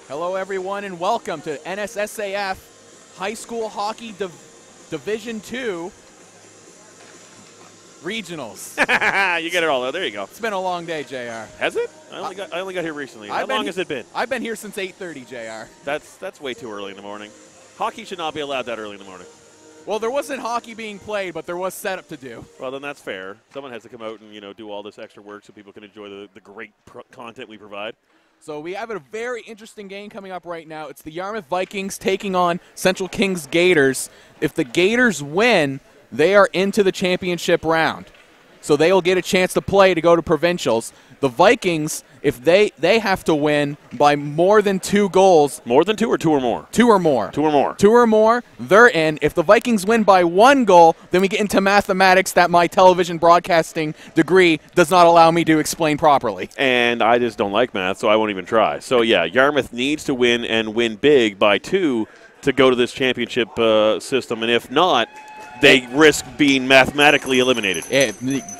Hello, everyone, and welcome to NSSAF High School Hockey Division 2 Regionals. You get it all. There you go. It's been a long day, JR. Has it? I only got here recently. How long has it been? I've been here since 8:30, JR. That's way too early in the morning. Hockey should not be allowed that early in the morning. Well, there wasn't hockey being played, but there was setup to do. Well, then that's fair. Someone has to come out and do all this extra work so people can enjoy the great content we provide. So we have a very interesting game coming up right now. It's the Yarmouth Vikings taking on Central Kings Gators. If the Gators win, they are into the championship round. So they will get a chance to play to go to provincials. The Vikings, if they have to win by more than 2 goals. More than 2 or 2 or more? 2 or more. 2 or more. 2 or more, they're in. If the Vikings win by 1 goal, then we get into mathematics that my television broadcasting degree does not allow me to explain properly. And I just don't like math, so I won't even try. So, yeah, Yarmouth needs to win and win big by 2 to go to this championship system. And if not, they risk being mathematically eliminated.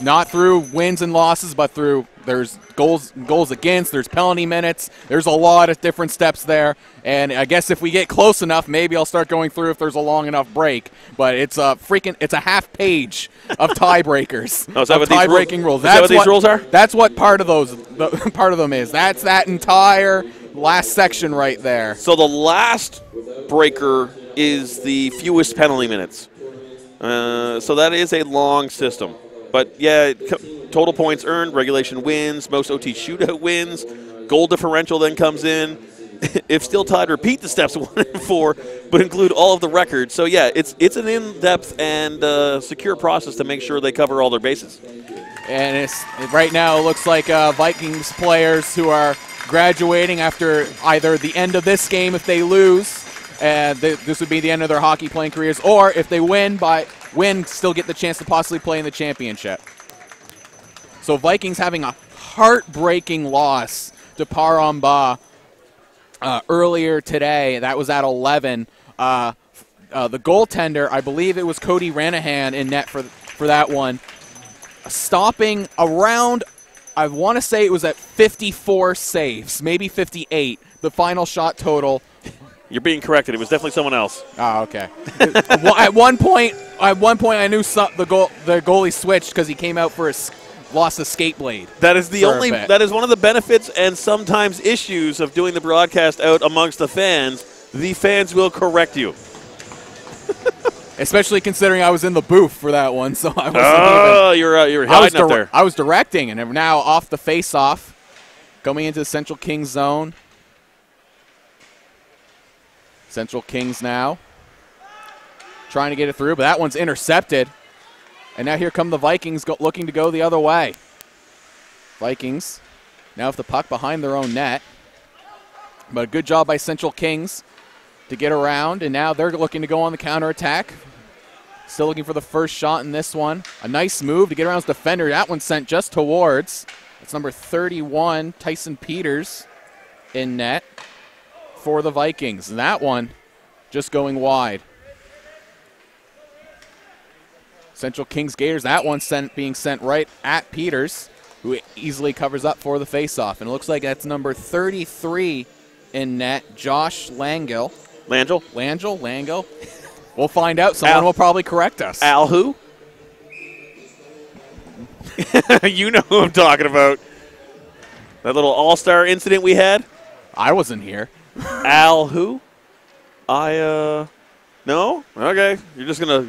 Not through wins and losses, but through there's goals against, there's penalty minutes. There's a lot of different steps there. And I guess if we get close enough, maybe I'll start going through if there's a long enough break. But it's a half page of tiebreakers. Oh, is that what these tie-breaking rules? Is that what these rules are? That's what part of them is. That's that entire last section right there. So the last breaker is the fewest penalty minutes. So that is a long system. But, yeah, total points earned, regulation wins, most OT shootout wins, goal differential then comes in. If still tied, repeat the steps 1 and 4, but include all of the records. So, yeah, it's an in-depth and secure process to make sure they cover all their bases. And right now it looks like Vikings players who are graduating after either the end of this game if they lose, this would be the end of their hockey playing careers, or if they win, still get the chance to possibly play in the championship. So Vikings having a heartbreaking loss to Paramba earlier today. That was at 11. The goaltender, I believe it was Cody Ranahan in net for that one, stopping around, I want to say it was at 54 saves, maybe 58, the final shot total. You're being corrected. It was definitely someone else. Oh, okay. At one point, I knew the goalie switched because he came out for lost a skate blade. That is that is one of the benefits and sometimes issues of doing the broadcast out amongst the fans. The fans will correct you. Especially considering I was in the booth for that one, so I wasn't you're hiding up there. I was directing, and now off the face-off, coming into the Central Kings zone. Central Kings now trying to get it through, but that one's intercepted. And now here come the Vikings looking to go the other way. Vikings now with the puck behind their own net. But a good job by Central Kings to get around, and now they're looking to go on the counterattack. Still looking for the first shot in this one. A nice move to get around his defender. That one sent just towards. It's number 31, Tyson Peters, in net for the Vikings. And that one just going wide. Central Kings Gators, that one being sent right at Peters, who easily covers up for the faceoff. And it looks like that's number 33 in net, Josh Langell. Langell. We'll find out. Someone will probably correct us. Al who? You know who I'm talking about. That little all-star incident we had? I wasn't here. Al who? No? Okay. You're just gonna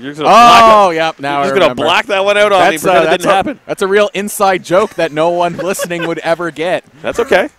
yep. Now you're just gonna black that one out on me. Pretend it didn't happen. That's a real inside joke that no one listening would ever get. That's okay.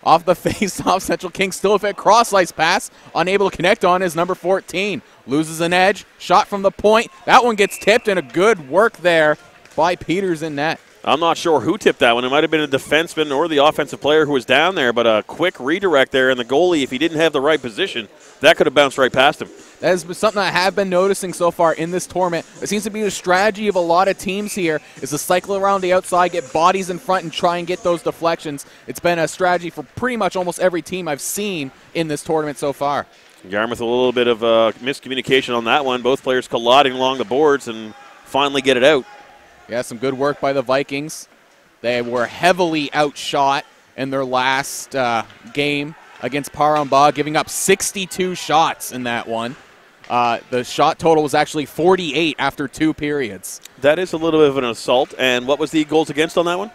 Off the face-off, Central Kings still with a cross-ice pass, unable to connect on is number 14. Loses an edge, shot from the point. That one gets tipped, and a good work there by Peters in net. I'm not sure who tipped that one. It might have been a defenseman or the offensive player who was down there, but a quick redirect there, and the goalie, if he didn't have the right position, that could have bounced right past him. That is something I have been noticing so far in this tournament. It seems to be the strategy of a lot of teams here is to cycle around the outside, get bodies in front, and try and get those deflections. It's been a strategy for pretty much almost every team I've seen in this tournament so far. Yarmouth a little bit of miscommunication on that one. Both players colliding along the boards and finally get it out. Yeah, some good work by the Vikings. They were heavily outshot in their last game against Paramba, giving up 62 shots in that one. The shot total was actually 48 after 2 periods. That is a little bit of an assault. And what was the goals against on that one?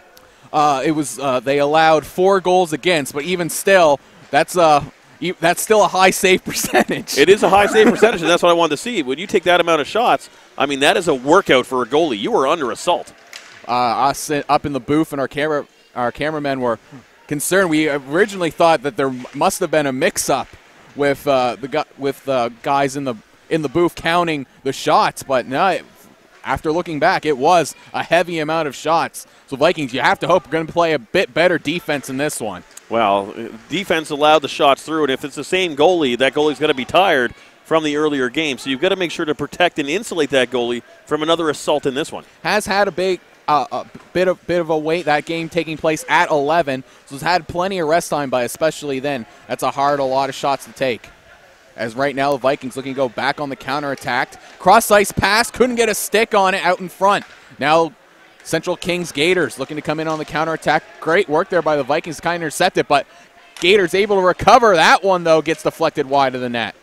It was they allowed 4 goals against, but even still, that's still a high save percentage. It is a high save percentage, and that's what I wanted to see. When you take that amount of shots, I mean, that is a workout for a goalie. You are under assault. Us up in the booth, and our cameramen were concerned. We originally thought that there must have been a mix-up with the guys in the booth counting the shots, but no. After looking back, it was a heavy amount of shots. So Vikings, you have to hope, are going to play a bit better defense in this one. Well, defense allowed the shots through, and if it's the same goalie, that goalie's going to be tired from the earlier game. So you've got to make sure to protect and insulate that goalie from another assault in this one. Has had a bit of a wait, that game taking place at 11, so has had plenty of rest time, but especially then, that's a lot of shots to take. As right now, the Vikings looking to go back on the counterattack. Cross-ice pass, couldn't get a stick on it out in front. Now, Central Kings Gators looking to come in on the counterattack. Great work there by the Vikings, kind of intercept it, but Gators able to recover. That one, though, gets deflected wide of the net.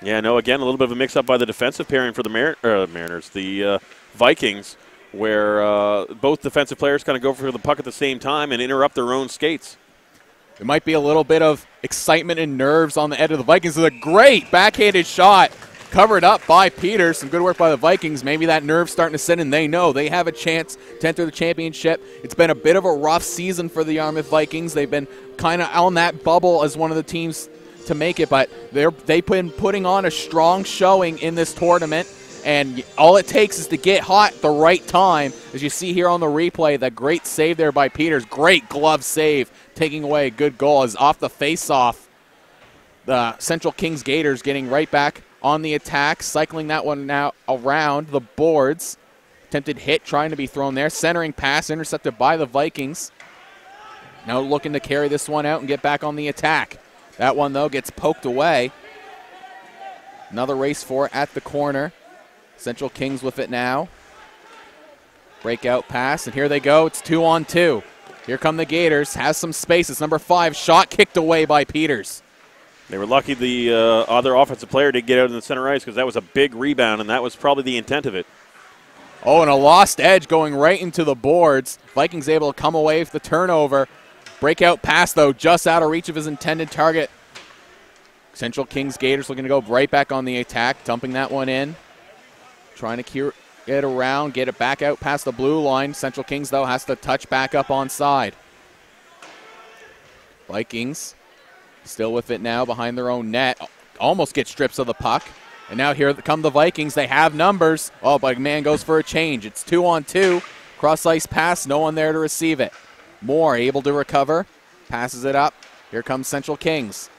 Yeah, no, again, a little bit of a mix-up by the defensive pairing for the Mariners, the Vikings, where both defensive players kind of go for the puck at the same time and interrupt their own skates. There might be a little bit of excitement and nerves on the end of the Vikings. It's a great backhanded shot covered up by Peters. Some good work by the Vikings. Maybe that nerve's starting to set in. They know they have a chance to enter the championship. It's been a bit of a rough season for the Yarmouth Vikings. They've been kind of on that bubble as one of the teams to make it, but they've been putting on a strong showing in this tournament. And all it takes is to get hot at the right time. As you see here on the replay, that great save there by Peters. Great glove save, taking away a good goal. As off the face-off, the Central Kings Gators getting right back on the attack, cycling that one now around the boards. Attempted hit trying to be thrown there. Centering pass intercepted by the Vikings. Now looking to carry this one out and get back on the attack. That one, though, gets poked away. Another race for it at the corner. Central Kings with it now. Breakout pass, and here they go. It's 2-on-2. Here come the Gators. Has some space. It's number 5. Shot kicked away by Peters. They were lucky the other offensive player did get out in the center ice because that was a big rebound, and that was probably the intent of it. Oh, and a lost edge going right into the boards. Vikings able to come away with the turnover. Breakout pass, though, just out of reach of his intended target. Central Kings Gators looking to go right back on the attack, dumping that one in. Trying to get around, get it back out past the blue line. Central Kings, though, has to touch back up onside. Vikings still with it now behind their own net. Almost get strips of the puck. And now here come the Vikings. They have numbers. Oh, but man goes for a change. It's 2-on-2. Cross-ice pass, no one there to receive it. Moore able to recover. Passes it up. Here comes Central Kings.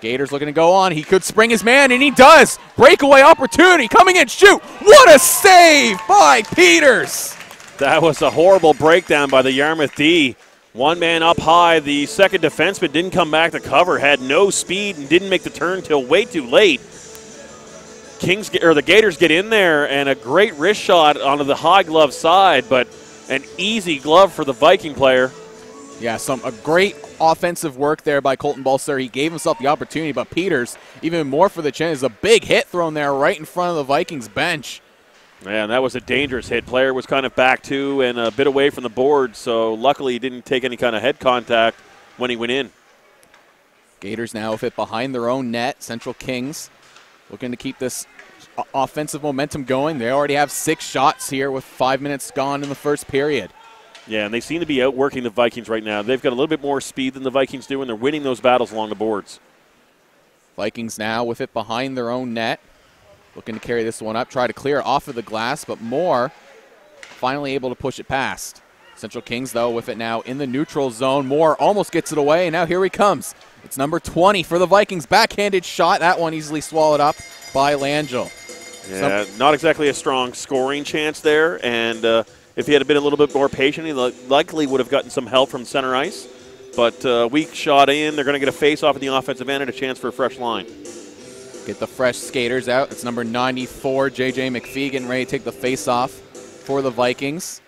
Gators looking to go on. He could spring his man, and he does. Breakaway opportunity. Coming in, shoot. What a save by Peters. That was a horrible breakdown by the Yarmouth D. One man up high. The second defenseman didn't come back to cover, had no speed, and didn't make the turn till way too late. The Gators get in there, and a great wrist shot onto the high glove side, but an easy glove for the Viking player. Yeah, a great offensive work there by Colton Balser. He gave himself the opportunity, but Peters, even more for the chance. A big hit thrown there right in front of the Vikings bench. Yeah, and that was a dangerous hit. Player was kind of back too and a bit away from the board, so luckily he didn't take any kind of head contact when he went in. Gators now with it behind their own net. Central Kings looking to keep this offensive momentum going. They already have 6 shots here with 5 minutes gone in the first period. Yeah, and they seem to be outworking the Vikings right now. They've got a little bit more speed than the Vikings do, and they're winning those battles along the boards. Vikings now with it behind their own net. Looking to carry this one up, try to clear it off of the glass, but Moore finally able to push it past. Central Kings, though, with it now in the neutral zone. Moore almost gets it away, and now here he comes. It's number 20 for the Vikings. Backhanded shot. That one easily swallowed up by Langell. Yeah, not exactly a strong scoring chance there, and if he had been a little bit more patient, he likely would have gotten some help from center ice. But weak shot in. They're going to get a face-off in the offensive end and a chance for a fresh line. Get the fresh skaters out. It's number 94, J.J. McPhee, getting ready to take the face-off for the Vikings.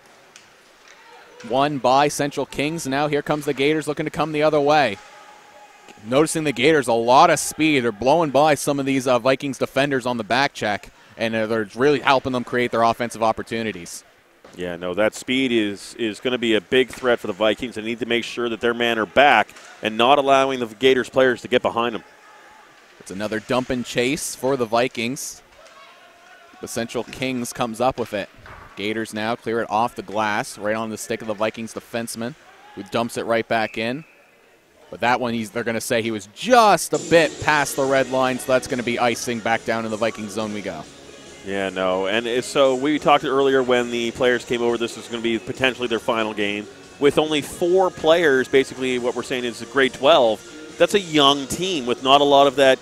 Won by Central Kings. Now here comes the Gators looking to come the other way. noticing the Gators, a lot of speed. They're blowing by some of these Vikings defenders on the back check, and they're really helping them create their offensive opportunities. Yeah, no, that speed is going to be a big threat for the Vikings. They need to make sure that their men are back and not allowing the Gators players to get behind them. It's another dump and chase for the Vikings. The Central Kings comes up with it. Gators now clear it off the glass, right on the stick of the Vikings defenseman, who dumps it right back in. But that one, they're going to say he was just a bit past the red line, so that's going to be icing. Back down in the Vikings zone we go. Yeah, no, and so we talked earlier when the players came over, this is going to be potentially their final game. With only 4 players, basically what we're saying is a grade 12, that's a young team with not a lot of that,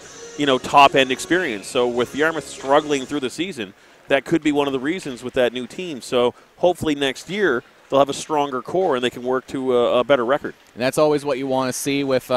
top-end experience. So with Yarmouth struggling through the season, that could be one of the reasons with that new team. So hopefully next year they'll have a stronger core and they can work to a better record. And that's always what you want to see with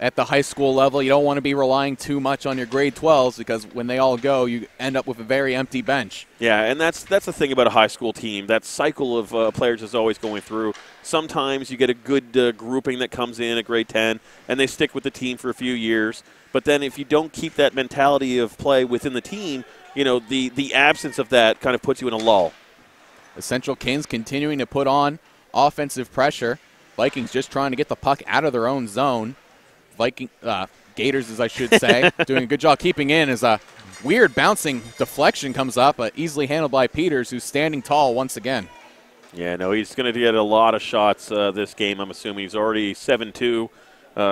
at the high school level. You don't want to be relying too much on your grade 12s because when they all go, you end up with a very empty bench. Yeah, and that's the thing about a high school team. That cycle of players is always going through. Sometimes you get a good grouping that comes in at grade 10, and they stick with the team for a few years. But then if you don't keep that mentality of play within the team, the absence of that kind of puts you in a lull. The Central Kings continuing to put on offensive pressure. Vikings just trying to get the puck out of their own zone. Gators, as I should say, doing a good job keeping in as a weird bouncing deflection comes up, but easily handled by Peters, who's standing tall once again. Yeah, no, he's going to get a lot of shots this game, I'm assuming. He's already 7-2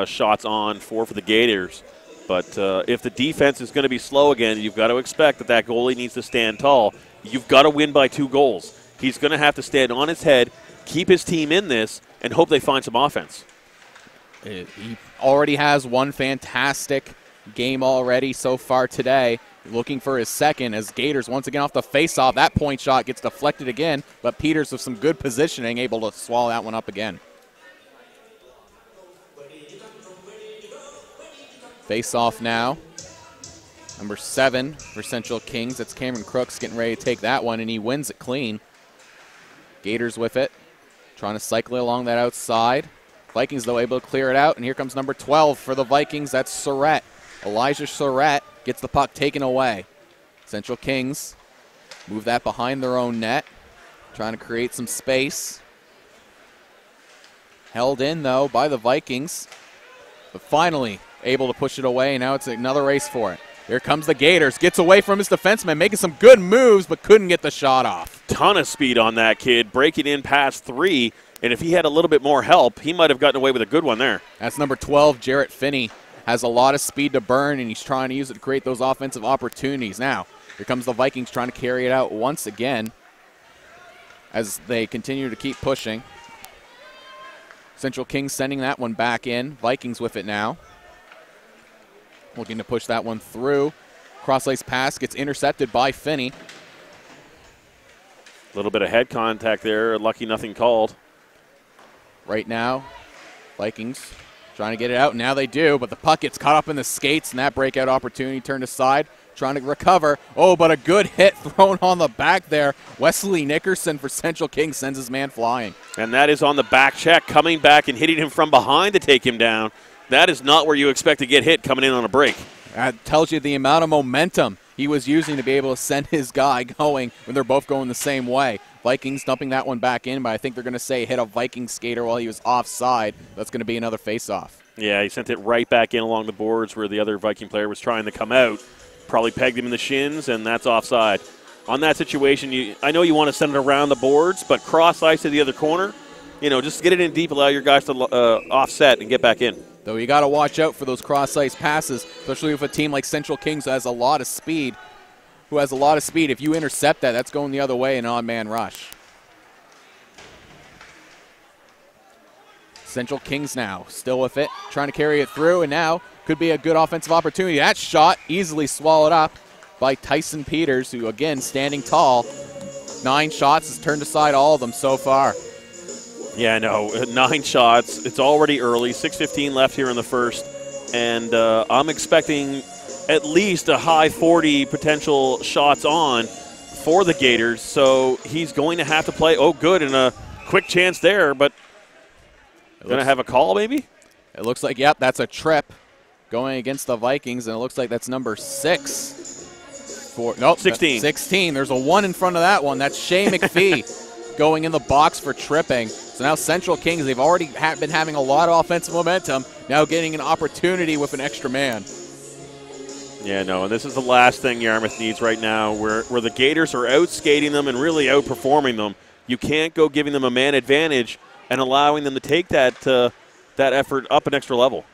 shots on, 4 for the Gators. But if the defense is going to be slow again, you've got to expect that goalie needs to stand tall. You've got to win by 2 goals. He's going to have to stand on his head, keep his team in this, and hope they find some offense. He already has one fantastic game already so far today. Looking for his second as Gators once again off the face-off. That point shot gets deflected again, but Peters with some good positioning able to swallow that one up again. Face-off now. Number 7 for Central Kings. That's Cameron Crooks getting ready to take that one, and he wins it clean. Gators with it, trying to cycle it along that outside. Vikings, though, able to clear it out, and here comes number 12 for the Vikings. That's Surratt. Elijah Surratt gets the puck taken away. Central Kings move that behind their own net, trying to create some space. Held in, though, by the Vikings, but finally able to push it away, and now it's another race for it. Here comes the Gators. Gets away from his defenseman, making some good moves, but couldn't get the shot off. Ton of speed on that kid, breaking in past 3. And if he had a little bit more help, he might have gotten away with a good one there. That's number 12, Jarrett Finney. Has a lot of speed to burn, and he's trying to use it to create those offensive opportunities. Now, here comes the Vikings trying to carry it out once again as they continue to keep pushing. Central Kings sending that one back in. Vikings with it now. Looking to push that one through. Cross-ice pass gets intercepted by Finney. A little bit of head contact there. Lucky nothing called. Right now, Vikings trying to get it out. Now they do, but the puck gets caught up in the skates, and that breakout opportunity turned aside. Trying to recover. Oh, but a good hit thrown on the back there. Wesley Nickerson for Central Kings sends his man flying. And that is on the back check, coming back and hitting him from behind to take him down. That is not where you expect to get hit coming in on a break. That tells you the amount of momentum he was using to be able to send his guy going when they're both going the same way. Vikings dumping that one back in, but I think they're going to say hit a Viking skater while he was offside. That's going to be another face-off. Yeah, he sent it right back in along the boards where the other Viking player was trying to come out. Probably pegged him in the shins, and that's offside. On that situation, I know you want to send it around the boards, but cross-ice to the other corner, just get it in deep, allow your guys to offset and get back in. Though you got to watch out for those cross-ice passes, especially with a team like Central Kings who has a lot of speed. If you intercept that, that's going the other way, an on-man rush. Central Kings now still with it, trying to carry it through, and now could be a good offensive opportunity. That shot easily swallowed up by Tyson Peters, who, again, standing tall. 9 shots, has turned aside all of them so far. Yeah, no, 9 shots. It's already early, 6:15 left here in the first, and I'm expecting at least a high 40 potential shots on for the Gators, so he's going to have to play. Oh, good, and a quick chance there, but going to have a call maybe? It looks like, yep, that's a trip going against the Vikings, and it looks like that's number 6. Nope, 16. 16. There's a 1 in front of that one. That's Shea McPhee going in the box for tripping. So now Central Kings, they've already been having a lot of offensive momentum, now getting an opportunity with an extra man. Yeah, no, and this is the last thing Yarmouth needs right now, where the Gators are out-skating them and really outperforming them. You can't go giving them a man advantage and allowing them to take that effort up an extra level.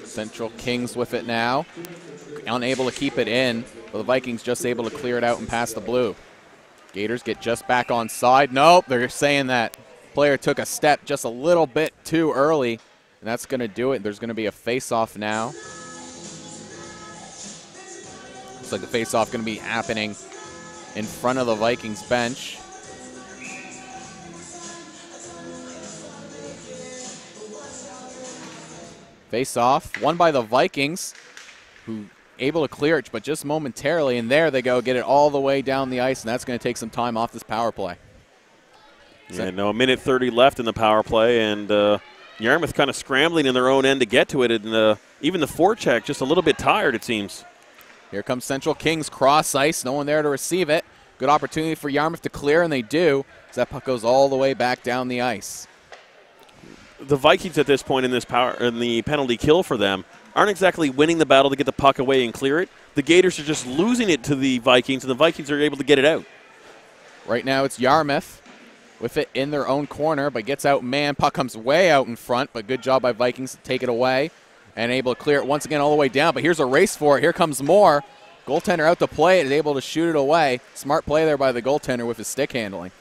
Central Kings with it now. Unable to keep it in, but the Vikings just able to clear it out and pass the blue. Gators get just back on side. Nope, they're saying that player took a step just a little bit too early, and that's going to do it. There's going to be a face-off now. Looks like the face-off going to be happening in front of the Vikings bench. Face-off, won by the Vikings, who able to clear it, but just momentarily, and there they go, get it all the way down the ice, and that's going to take some time off this power play. Yeah, no, a minute 30 left in the power play, and Yarmouth kind of scrambling in their own end to get to it, and even the forecheck just a little bit tired, it seems. Here comes Central Kings, cross ice, no one there to receive it. Good opportunity for Yarmouth to clear, and they do, as that puck goes all the way back down the ice. The Vikings at this point in the penalty kill for them aren't exactly winning the battle to get the puck away and clear it. The Gators are just losing it to the Vikings, and the Vikings are able to get it out. Right now it's Yarmouth with it in their own corner, but gets out man. Puck comes way out in front, but good job by Vikings to take it away and able to clear it once again all the way down. But here's a race for it. Here comes Moore. Goaltender out to play it, is able to shoot it away. Smart play there by the goaltender with his stick handling.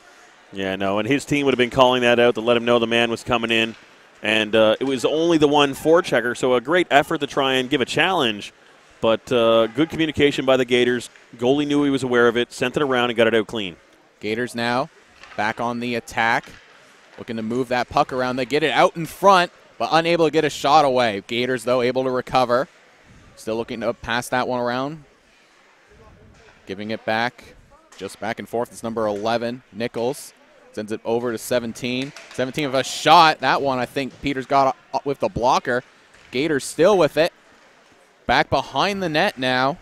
Yeah, no, and his team would have been calling that out to let him know the man was coming in. And it was only the one forechecker, so a great effort to try and give a challenge. But good communication by the Gators. Goalie knew he was aware of it, sent it around, and got it out clean. Gators now back on the attack, looking to move that puck around. They get it out in front, but unable to get a shot away. Gators, though, able to recover. Still looking to pass that one around. Giving it back, just back and forth. It's number 11, Nichols. Sends it over to 17. 17 with a shot. That one, I think Peters got with the blocker. Gators still with it. Back behind the net now.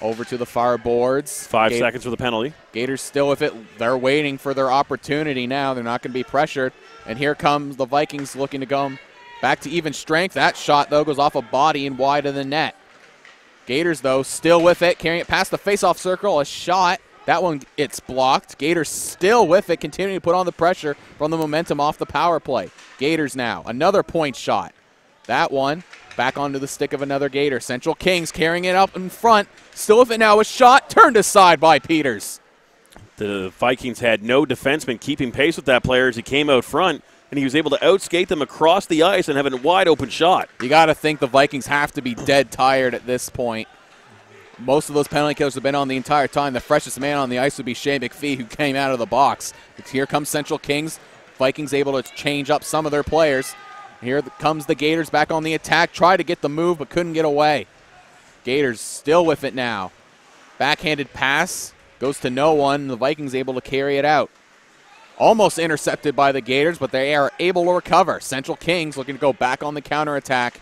Over to the far boards. 5 seconds for the penalty. Gators still with it. They're waiting for their opportunity now. They're not going to be pressured. And here comes the Vikings looking to go back to even strength. That shot, though, goes off a body and wide of the net. Gators, though, still with it. Carrying it past the face-off circle. A shot. That one, it's blocked. Gators still with it, continuing to put on the pressure from the momentum off the power play. Gators now, another point shot. That one, back onto the stick of another Gator. Central Kings carrying it up in front. Still with it now, a shot turned aside by Peters. The Vikings had no defenseman keeping pace with that player as he came out front, and he was able to outskate them across the ice and have a wide open shot. You got to think the Vikings have to be dead tired at this point. Most of those penalty kills have been on the entire time. The freshest man on the ice would be Shea McPhee, who came out of the box. Here comes Central Kings. Vikings able to change up some of their players. Here comes the Gators back on the attack. Tried to get the move, but couldn't get away. Gators still with it now. Backhanded pass goes to no one. The Vikings able to carry it out. Almost intercepted by the Gators, but they are able to recover. Central Kings looking to go back on the counterattack.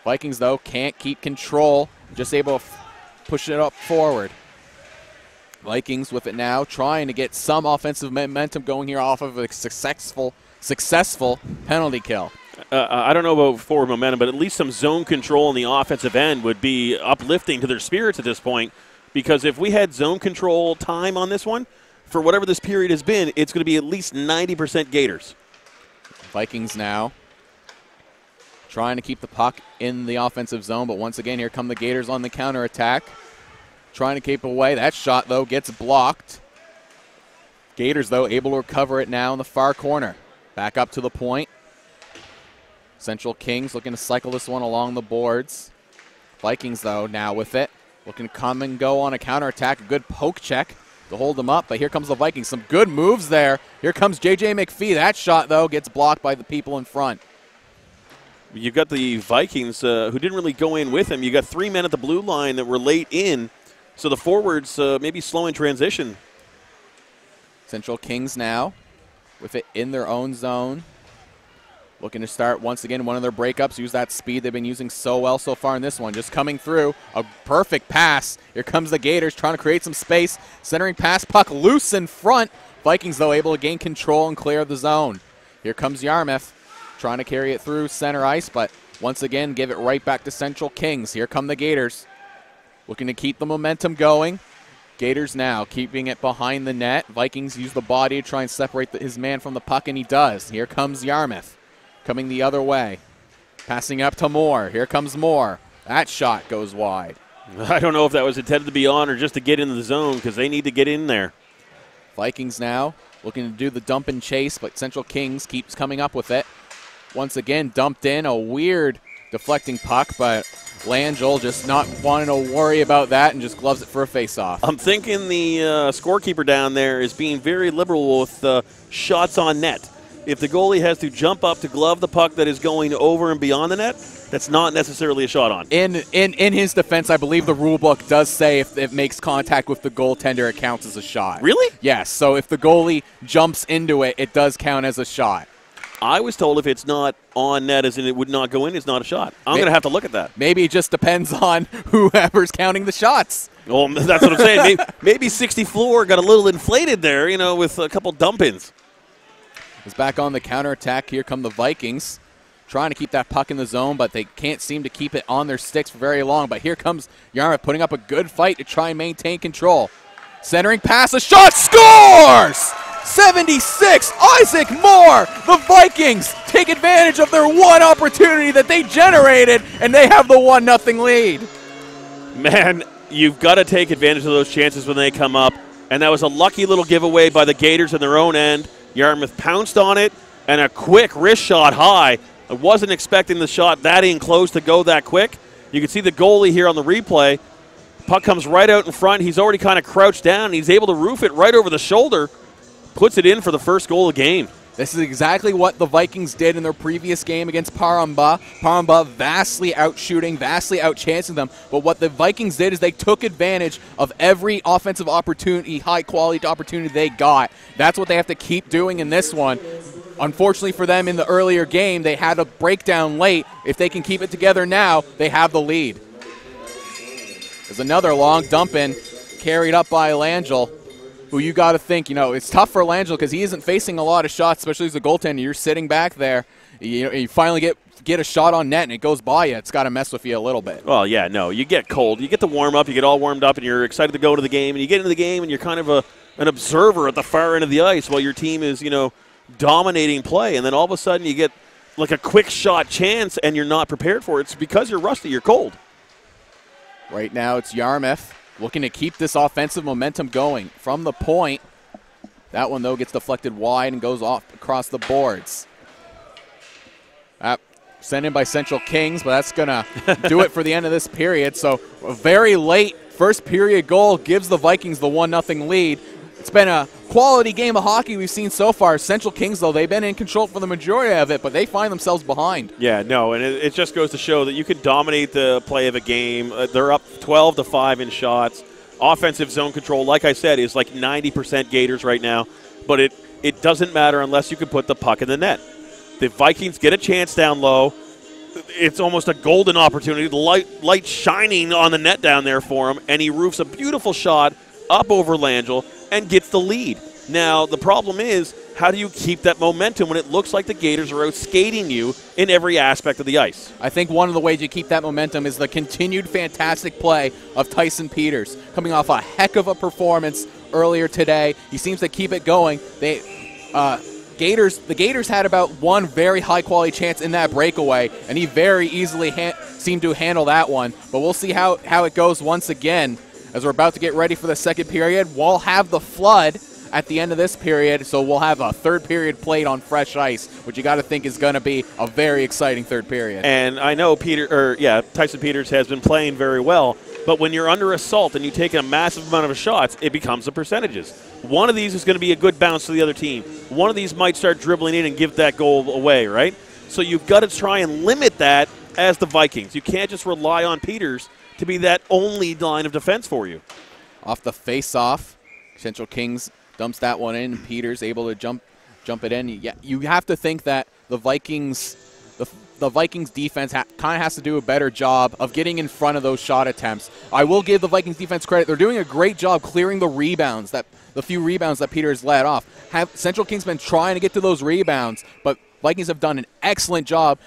Vikings, though, can't keep control. Just able to push it up forward. Vikings with it now, trying to get some offensive momentum going here off of a successful penalty kill. I don't know about forward momentum, but at least some zone control on the offensive end would be uplifting to their spirits at this point. Because if we had zone control time on this one, for whatever this period has been, it's going to be at least 90% Gators. Vikings now trying to keep the puck in the offensive zone, but once again, here come the Gators on the counterattack. Trying to keep away. That shot, though, gets blocked. Gators, though, able to recover it now in the far corner. Back up to the point. Central Kings looking to cycle this one along the boards. Vikings, though, now with it. Looking to come and go on a counterattack. A good poke check to hold them up, but here comes the Vikings. Some good moves there. Here comes J.J. McPhee. That shot, though, gets blocked by the people in front. You've got the Vikings who didn't really go in with him. You got 3 men at the blue line that were late in, so the forwards maybe slow in transition. Central Kings now with it in their own zone. Looking to start once again one of their breakups, use that speed they've been using so well so far in this one. Just coming through, a perfect pass. Here comes the Gators trying to create some space. Centering pass, puck loose in front. Vikings, though, able to gain control and clear the zone. Here comes Yarmouth trying to carry it through center ice, but once again give it right back to Central Kings. Here come the Gators, looking to keep the momentum going. Gators now keeping it behind the net. Vikings use the body to try and separate his man from the puck, and he does. Here comes Yarmouth. Coming the other way. Passing up to Moore. Here comes Moore. That shot goes wide. I don't know if that was intended to be on or just to get into the zone because they need to get in there. Vikings now looking to do the dump and chase, but Central Kings keeps coming up with it. Once again, dumped in. A weird deflecting puck, but Langell just not wanting to worry about that and just gloves it for a face-off. I'm thinking the scorekeeper down there is being very liberal with shots on net. If the goalie has to jump up to glove the puck that is going over and beyond the net, that's not necessarily a shot on. In his defense, I believe the rule book does say if it makes contact with the goaltender, it counts as a shot. Really? Yes. So if the goalie jumps into it, it does count as a shot. I was told if it's not on net, as in it would not go in, it's not a shot. I'm going to have to look at that. Maybe it just depends on whoever's counting the shots. Well, that's what I'm saying. Maybe 64 got a little inflated there, you know, with a couple dump-ins. Is back on the counterattack. Here come the Vikings, trying to keep that puck in the zone, but they can't seem to keep it on their sticks for very long. But here comes Yarmouth putting up a good fight to try and maintain control. Centering pass, a shot, scores! 76, Isaac Moore. The Vikings take advantage of their one opportunity that they generated, and they have the 1-0 lead. Man, you've got to take advantage of those chances when they come up, and that was a lucky little giveaway by the Gators in their own end. Yarmouth pounced on it, and a quick wrist shot high. I wasn't expecting the shot that in close to go that quick. You can see the goalie here on the replay. Puck comes right out in front. He's already kind of crouched down. He's able to roof it right over the shoulder. Puts it in for the first goal of the game. This is exactly what the Vikings did in their previous game against Paramba. Paramba vastly outshooting, vastly outchancing them. But what the Vikings did is they took advantage of every offensive opportunity, high-quality opportunity they got. That's what they have to keep doing in this one. Unfortunately for them in the earlier game, they had a breakdown late. If they can keep it together now, they have the lead. There's another long dump-in carried up by Langell, who you got to think, you know, it's tough for Langell because he isn't facing a lot of shots, especially as a goaltender. You're sitting back there. You finally get a shot on net, and it goes by you. It's got to mess with you a little bit. Well, yeah, no. You get cold. You get to warm up. You get all warmed up, and you're excited to go to the game. And you get into the game, and you're kind of an observer at the far end of the ice while your team is, you know, dominating play. And then all of a sudden you get like a quick shot chance, and you're not prepared for it. It's because you're rusty. You're cold. Right now it's Yarmouth looking to keep this offensive momentum going from the point. That one, though, gets deflected wide and goes off across the boards. Sent in by Central Kings, but that's going to do it for the end of this period. So a very late first period goal gives the Vikings the 1-0 lead. It's been a quality game of hockey we've seen so far. Central Kings, though, they've been in control for the majority of it, but they find themselves behind. Yeah, no, and it just goes to show that you can dominate the play of a game. They're up 12-5 in shots. Offensive zone control, like I said, is like 90% Gators right now, but it doesn't matter unless you can put the puck in the net. The Vikings get a chance down low. It's almost a golden opportunity. The light shining on the net down there for him, and he roofs a beautiful shot up over Langell and gets the lead. Now, the problem is, how do you keep that momentum when it looks like the Gators are out skating you in every aspect of the ice? I think one of the ways you keep that momentum is the continued fantastic play of Tyson Peters, coming off a heck of a performance earlier today. He seems to keep it going. The Gators had about one very high-quality chance in that breakaway, and he very easily seemed to handle that one. But we'll see how it goes once again as we're about to get ready for the second period. We'll have the flood at the end of this period, so we'll have a third period played on fresh ice, which you got to think is going to be a very exciting third period. And I know Tyson Peters has been playing very well, but when you're under assault and you take a massive amount of shots, it becomes the percentages. One of these is going to be a good bounce to the other team. One of these might start dribbling in and give that goal away, right? So you've got to try and limit that as the Vikings. You can't just rely on Peters to be that only line of defense for you. Off the face-off, Central Kings dumps that one in. Peters able to jump it in. You have to think that the Vikings defense kind of has to do a better job of getting in front of those shot attempts. I will give the Vikings defense credit. They're doing a great job clearing the rebounds, the few rebounds that Peters let off. Central Kings been trying to get to those rebounds, but Vikings have done an excellent job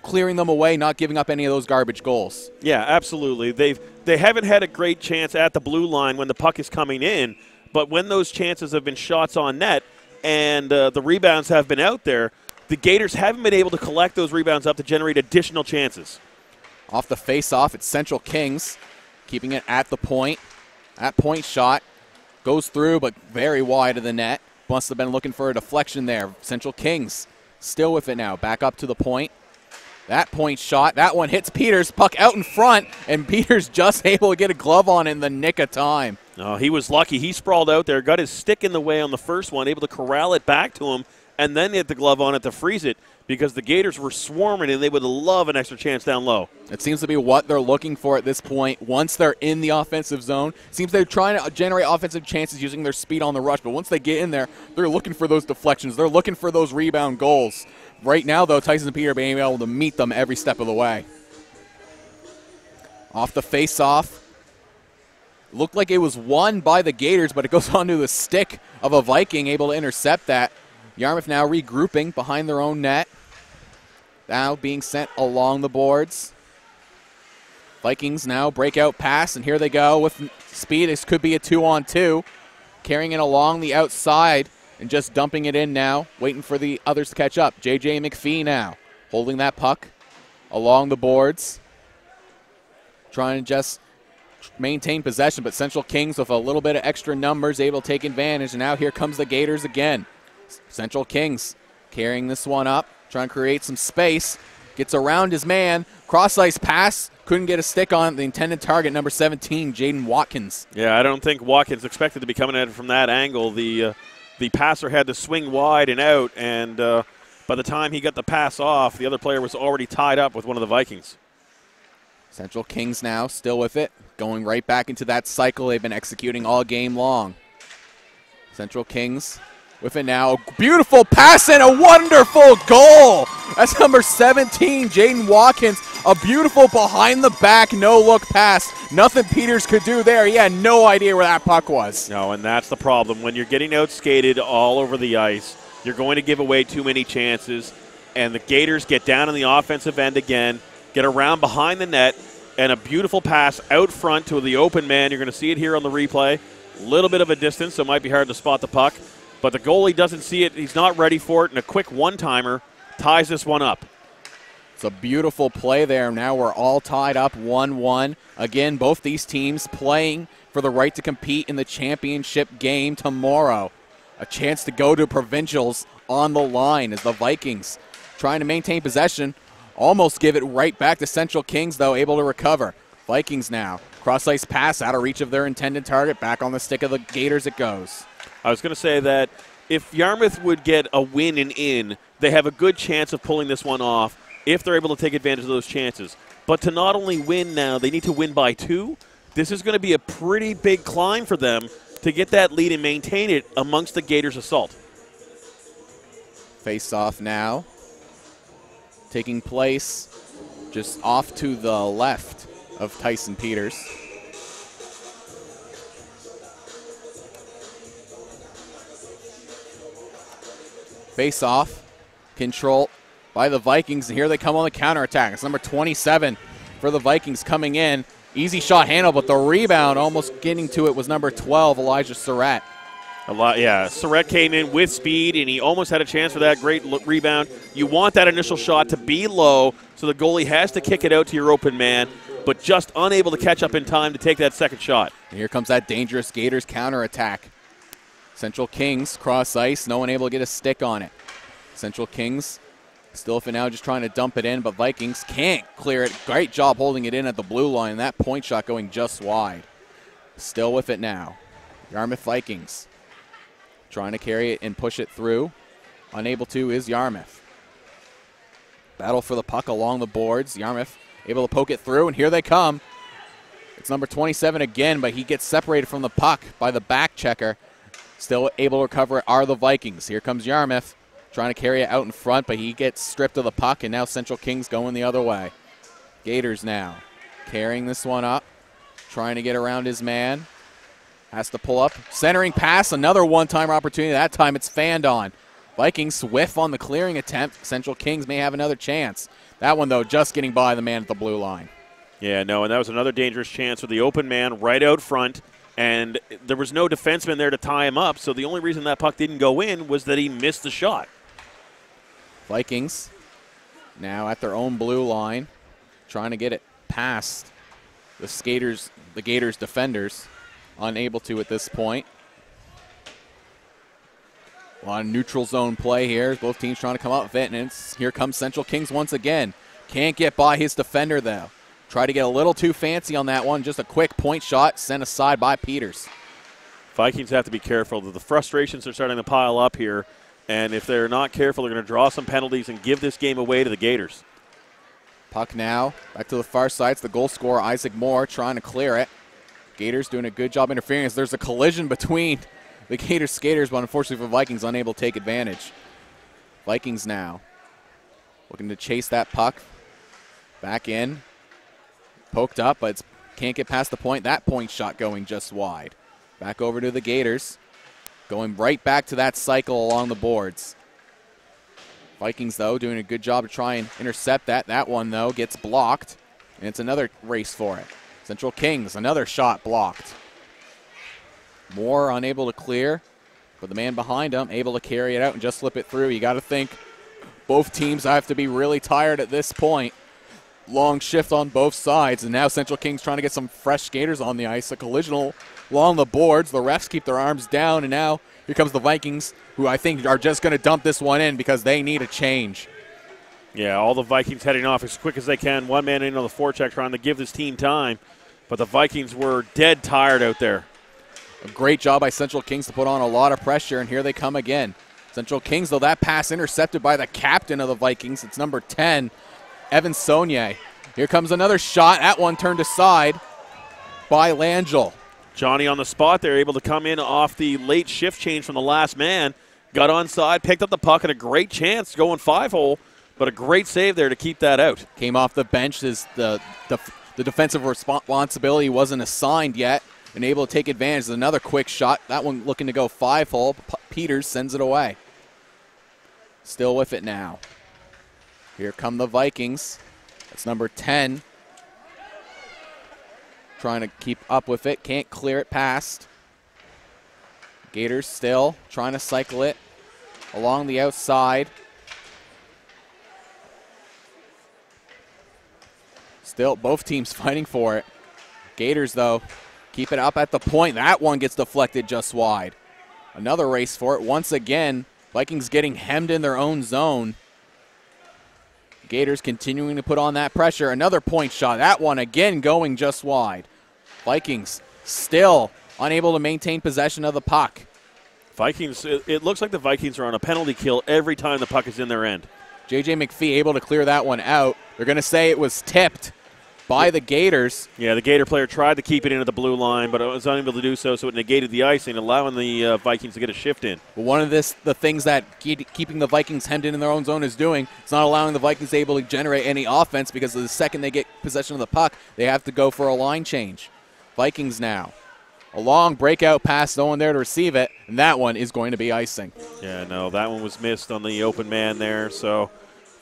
clearing them away, not giving up any of those garbage goals. Yeah, absolutely. They haven't had a great chance at the blue line when the puck is coming in, but when those chances have been shots on net and the rebounds have been out there, the Gators haven't been able to collect those rebounds up to generate additional chances. Off the face-off, it's Central Kings keeping it at the point. That point shot goes through, but very wide of the net. Must have been looking for a deflection there. Central Kings still with it now. Back up to the point. That point shot, that one hits Peters. Puck out in front, and Peters just able to get a glove on in the nick of time. Oh, he was lucky. He sprawled out there, got his stick in the way on the first one, able to corral it back to him, and then hit the glove on it to freeze it because the Gators were swarming and they would love an extra chance down low. It seems to be what they're looking for at this point. Once they're in the offensive zone, seems they're trying to generate offensive chances using their speed on the rush, but once they get in there, they're looking for those deflections. They're looking for those rebound goals. Right now, though, Tyson and Peter are being able to meet them every step of the way. Off the face-off. Looked like it was won by the Gators, but it goes onto the stick of a Viking, able to intercept that. Yarmouth now regrouping behind their own net. Now being sent along the boards. Vikings now breakout pass, and here they go with speed. This could be a 2-on-2. Carrying it along the outside and just dumping it in now, waiting for the others to catch up. J.J. McPhee now holding that puck along the boards. Trying to just maintain possession, but Central Kings with a little bit of extra numbers able to take advantage, and now here comes the Gators again. Central Kings carrying this one up, trying to create some space. Gets around his man. Cross-ice pass. Couldn't get a stick on the intended target, number 17, Jaden Watkins. Yeah, I don't think Watkins expected to be coming at it from that angle. The passer had to swing wide and out, and by the time he got the pass off, the other player was already tied up with one of the Vikings. Central Kings now still with it, going right back into that cycle they've been executing all game long. Central Kings with it now. Beautiful pass and a wonderful goal. That's number 17, Jaden Watkins. A beautiful behind-the-back, no-look pass. Nothing Peters could do there. He had no idea where that puck was. No, and that's the problem. When you're getting outskated all over the ice, you're going to give away too many chances, and the Gators get down in the offensive end again, get around behind the net, and a beautiful pass out front to the open man. You're going to see it here on the replay. A little bit of a distance, so it might be hard to spot the puck. But the goalie doesn't see it. He's not ready for it, and a quick one-timer ties this one up. It's a beautiful play there. Now we're all tied up 1-1. Again, both these teams playing for the right to compete in the championship game tomorrow. A chance to go to provincials on the line as the Vikings trying to maintain possession. Almost give it right back to Central Kings, though, able to recover. Vikings now. Cross-ice pass out of reach of their intended target. Back on the stick of the Gators it goes. I was going to say that if Yarmouth would get a win and in, they have a good chance of pulling this one off if they're able to take advantage of those chances. But to not only win now, they need to win by 2. This is going to be a pretty big climb for them to get that lead and maintain it amongst the Gators' assault. Face-off now. Taking place just off to the left of Tyson Peters. Face-off, control by the Vikings, and here they come on the counterattack. It's number 27 for the Vikings coming in. Easy shot handle, but the rebound almost getting to it was number 12, Elijah Surratt. Surratt came in with speed, and he almost had a chance for that great rebound. You want that initial shot to be low, so the goalie has to kick it out to your open man, but just unable to catch up in time to take that second shot. And here comes that dangerous Gators counterattack. Central Kings cross ice, no one able to get a stick on it. Central Kings still for now just trying to dump it in, but Vikings can't clear it. Great job holding it in at the blue line. That point shot going just wide. Still with it now. Yarmouth Vikings trying to carry it and push it through. Unable to is Yarmouth. Battle for the puck along the boards. Yarmouth able to poke it through, and here they come. It's number 27 again, but he gets separated from the puck by the back checker. Still able to recover it are the Vikings. Here comes Yarmouth. trying to carry it out in front, but he gets stripped of the puck, and now Central Kings going the other way. Gators now carrying this one up, trying to get around his man. Has to pull up. Centering pass, another one-time opportunity. That time it's fanned on. Vikings whiff on the clearing attempt. Central Kings may have another chance. That one, though, just getting by the man at the blue line. Yeah, no, and that was another dangerous chance with the open man right out front, and there was no defenseman there to tie him up, so the only reason that puck didn't go in was that he missed the shot. Vikings now at their own blue line, trying to get it past the Gators defenders. Unable to at this point. A lot of neutral zone play here. Both teams trying to come up with it, and here comes Central Kings once again. Can't get by his defender, though. Try to get a little too fancy on that one. Just a quick point shot sent aside by Peters. Vikings have to be careful. The frustrations are starting to pile up here, and if they're not careful, they're going to draw some penalties and give this game away to the Gators. Puck now back to the far side. It's the goal scorer, Isaac Moore, trying to clear it. Gators doing a good job interfering as there's a collision between the Gators skaters, but unfortunately for Vikings, unable to take advantage. Vikings now looking to chase that puck. Back in. Poked up, but can't get past the point. That point shot going just wide. Back over to the Gators. Going right back to that cycle along the boards. Vikings, though, doing a good job to try and intercept that. That one, though, gets blocked, and it's another race for it. Central Kings, another shot blocked. Moore unable to clear, but the man behind him able to carry it out and just slip it through. You got to think both teams have to be really tired at this point. Long shift on both sides, and now Central Kings trying to get some fresh skaters on the ice. A collision along the boards. The refs keep their arms down, and now here comes the Vikings, who I think are just going to dump this one in because they need a change. Yeah, all the Vikings heading off as quick as they can. One man in on the forecheck trying to give this team time. But the Vikings were dead tired out there. A great job by Central Kings to put on a lot of pressure, and here they come again. Central Kings, though, that pass intercepted by the captain of the Vikings. It's number 10, Evan Saunier. Here comes another shot. That one turned aside by Langell. Johnny on the spot there, able to come in off the late shift change from the last man. Got onside, picked up the puck, and a great chance going 5-hole. But a great save there to keep that out. Came off the bench as the defensive responsibility wasn't assigned yet, and able to take advantage of another quick shot. That one looking to go 5-hole. Peters sends it away. Still with it now. Here come the Vikings. That's number 10. Trying to keep up with it. Can't clear it past. Gators still trying to cycle it along the outside. Still, both teams fighting for it. Gators, though, keep it up at the point. That one gets deflected just wide. Another race for it. Once again, Vikings getting hemmed in their own zone. Gators continuing to put on that pressure. Another point shot. That one again going just wide. Vikings still unable to maintain possession of the puck. Vikings, it looks like the Vikings are on a penalty kill every time the puck is in their end. J.J. McPhee able to clear that one out. They're going to say it was tipped by the Gators. Yeah, the Gator player tried to keep it into the blue line, but it was unable to do so, so it negated the icing, allowing the Vikings to get a shift in. But one of the things that keeping the Vikings hemmed in their own zone is doing, it's not allowing the Vikings able to generate any offense because the second they get possession of the puck, they have to go for a line change. Vikings now. A long breakout pass, no one there to receive it, and that one is going to be icing. Yeah, no, that one was missed on the open man there, so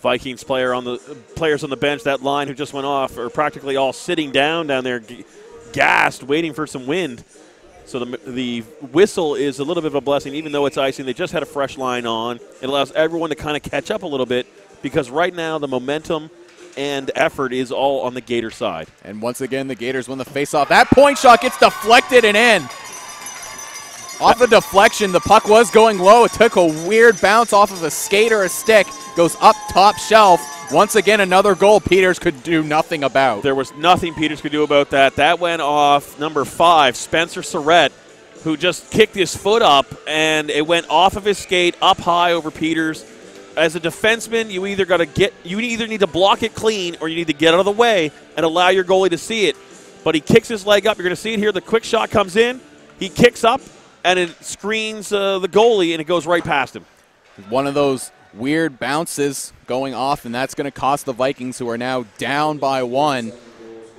Vikings players on the bench, that line who just went off, are practically all sitting down there, gassed, waiting for some wind. So the whistle is a little bit of a blessing, even though it's icing. They just had a fresh line on. It allows everyone to kind of catch up a little bit because right now the momentum and effort is all on the Gator side. And once again, the Gators win the faceoff. That point shot gets deflected and in. Off the deflection, the puck was going low. It took a weird bounce off of a skate or a stick. Goes up top shelf. Once again, another goal Peters could do nothing about. There was nothing Peters could do about that. That went off number 5, Spencer Surrett, who just kicked his foot up, and it went off of his skate up high over Peters. As a defenseman, you either need to block it clean or you need to get out of the way and allow your goalie to see it. But he kicks his leg up. You're going to see it here. The quick shot comes in. He kicks up, and it screens the goalie, and it goes right past him. One of those weird bounces going off, and that's going to cost the Vikings, who are now down by 1.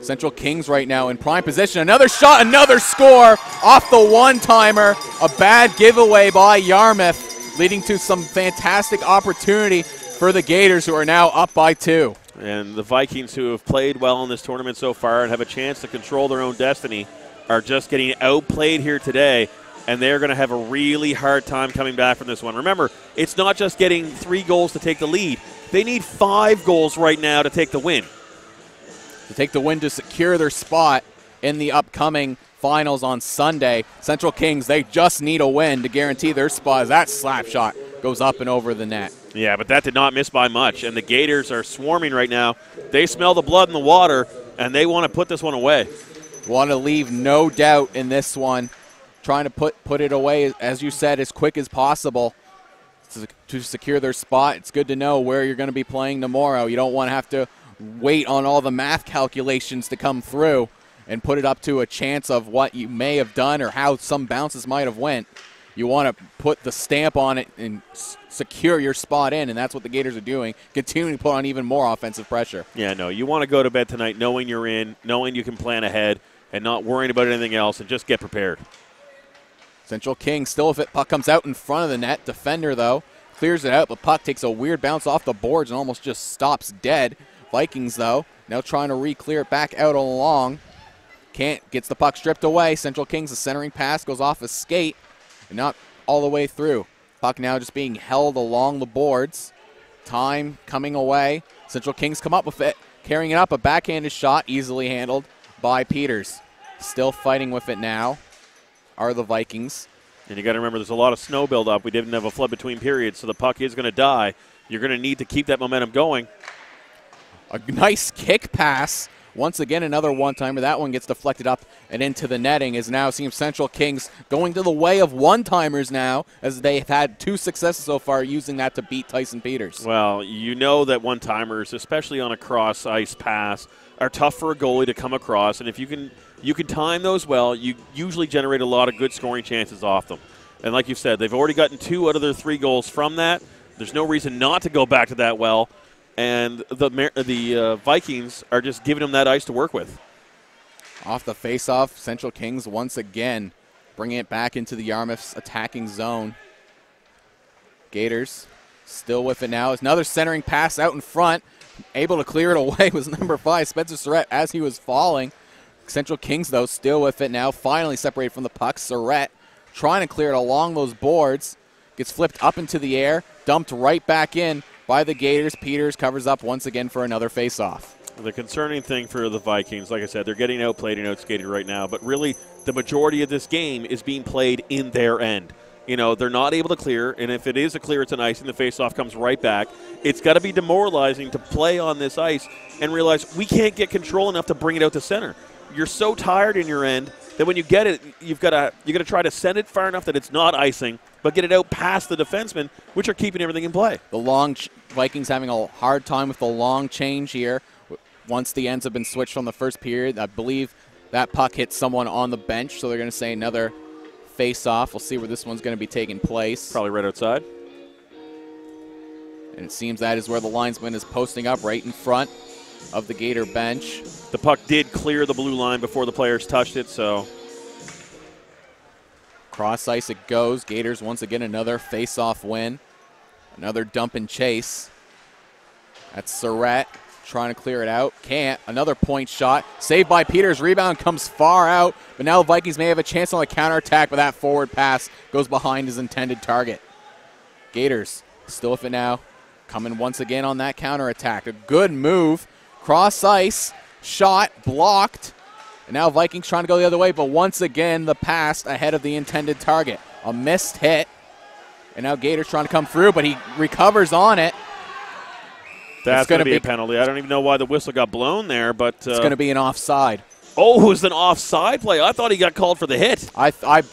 Central Kings right now in prime position. Another shot, another score off the one-timer. A bad giveaway by Yarmouth, leading to some fantastic opportunity for the Gators, who are now up by 2. And the Vikings, who have played well in this tournament so far and have a chance to control their own destiny, are just getting outplayed here today, and they're going to have a really hard time coming back from this one. Remember, it's not just getting 3 goals to take the lead. They need 5 goals right now to take the win. To take the win to secure their spot in the upcoming finals on Sunday. Central Kings, they just need a win to guarantee their spot as that slap shot goes up and over the net. Yeah, but that did not miss by much, and the Gators are swarming right now. They smell the blood in the water, and they want to put this one away. Want to leave no doubt in this one, trying to put it away, as you said, as quick as possible to secure their spot. It's good to know where you're going to be playing tomorrow. You don't want to have to wait on all the math calculations to come through and put it up to a chance of what you may have done or how some bounces might have went. You want to put the stamp on it and secure your spot in, and that's what the Gators are doing, continuing to put on even more offensive pressure. Yeah, no, you want to go to bed tonight knowing you're in, knowing you can plan ahead, and not worrying about anything else, and just get prepared. Central Kings still, if it puck comes out in front of the net. Defender, though, clears it out, but puck takes a weird bounce off the boards and almost just stops dead. Vikings, though, now trying to re-clear it back out along. Can't, gets the puck stripped away. Central Kings, the centering pass goes off a skate and not all the way through. Puck now just being held along the boards. Time coming away. Central Kings come up with it, carrying it up. A backhanded shot, easily handled by Peters. Still fighting with it now are the Vikings. And you got to remember, there's a lot of snow buildup. We didn't have a flood between periods, so the puck is going to die. You're going to need to keep that momentum going. A nice kick pass. Once again, another one-timer. That one gets deflected up and into the netting, as now seems Central Kings going to the way of one-timers now, as they've had 2 successes so far using that to beat Tyson Peters. Well, you know that one-timers, especially on a cross-ice pass, are tough for a goalie to come across, and if you can time those well, you usually generate a lot of good scoring chances off them. And like you said, they've already gotten 2 out of their 3 goals from that. There's no reason not to go back to that well. And the Vikings are just giving them that ice to work with. Off the face-off, Central Kings once again bringing it back into the Yarmouth's attacking zone. Gators still with it now. It's another centering pass out in front. Able to clear it away was number 5, Spencer Surratt, as he was falling. Central Kings, though, still with it now. Finally separated from the puck. Surratt trying to clear it along those boards. Gets flipped up into the air, dumped right back in by the Gators. Peters covers up once again for another face-off. The concerning thing for the Vikings, like I said, they're getting outplayed and outskated right now, but really the majority of this game is being played in their end. You know, they're not able to clear, and if it is a clear, it's an icing. The face-off comes right back. It's got to be demoralizing to play on this ice and realize we can't get control enough to bring it out to center. You're so tired in your end that when you get it, you're going to try to send it far enough that it's not icing, but get it out past the defensemen, which are keeping everything in play. The long Vikings having a hard time with the long change here. Once the ends have been switched from the first period, I believe that puck hit someone on the bench, so they're going to say another face-off. We'll see where this one's going to be taking place. Probably right outside. And it seems that is where the linesman is posting up, right in front of the Gator bench. The puck did clear the blue line before the players touched it, so cross ice it goes. Gators once again another face-off win. Another dump and chase. That's Surratt trying to clear it out. Can't. Another point shot. Saved by Peters. Rebound comes far out. But now the Vikings may have a chance on the counterattack, but that forward pass goes behind his intended target. Gators still with it now. Coming once again on that counterattack. A good move. Cross ice. Shot. Blocked. And now Vikings trying to go the other way, but once again the pass ahead of the intended target. A missed hit. And now Gators trying to come through, but he recovers on it. That's going to be a penalty. I don't even know why the whistle got blown there, but it's going to be an offside. Oh, it was an offside play. I thought he got called for the hit.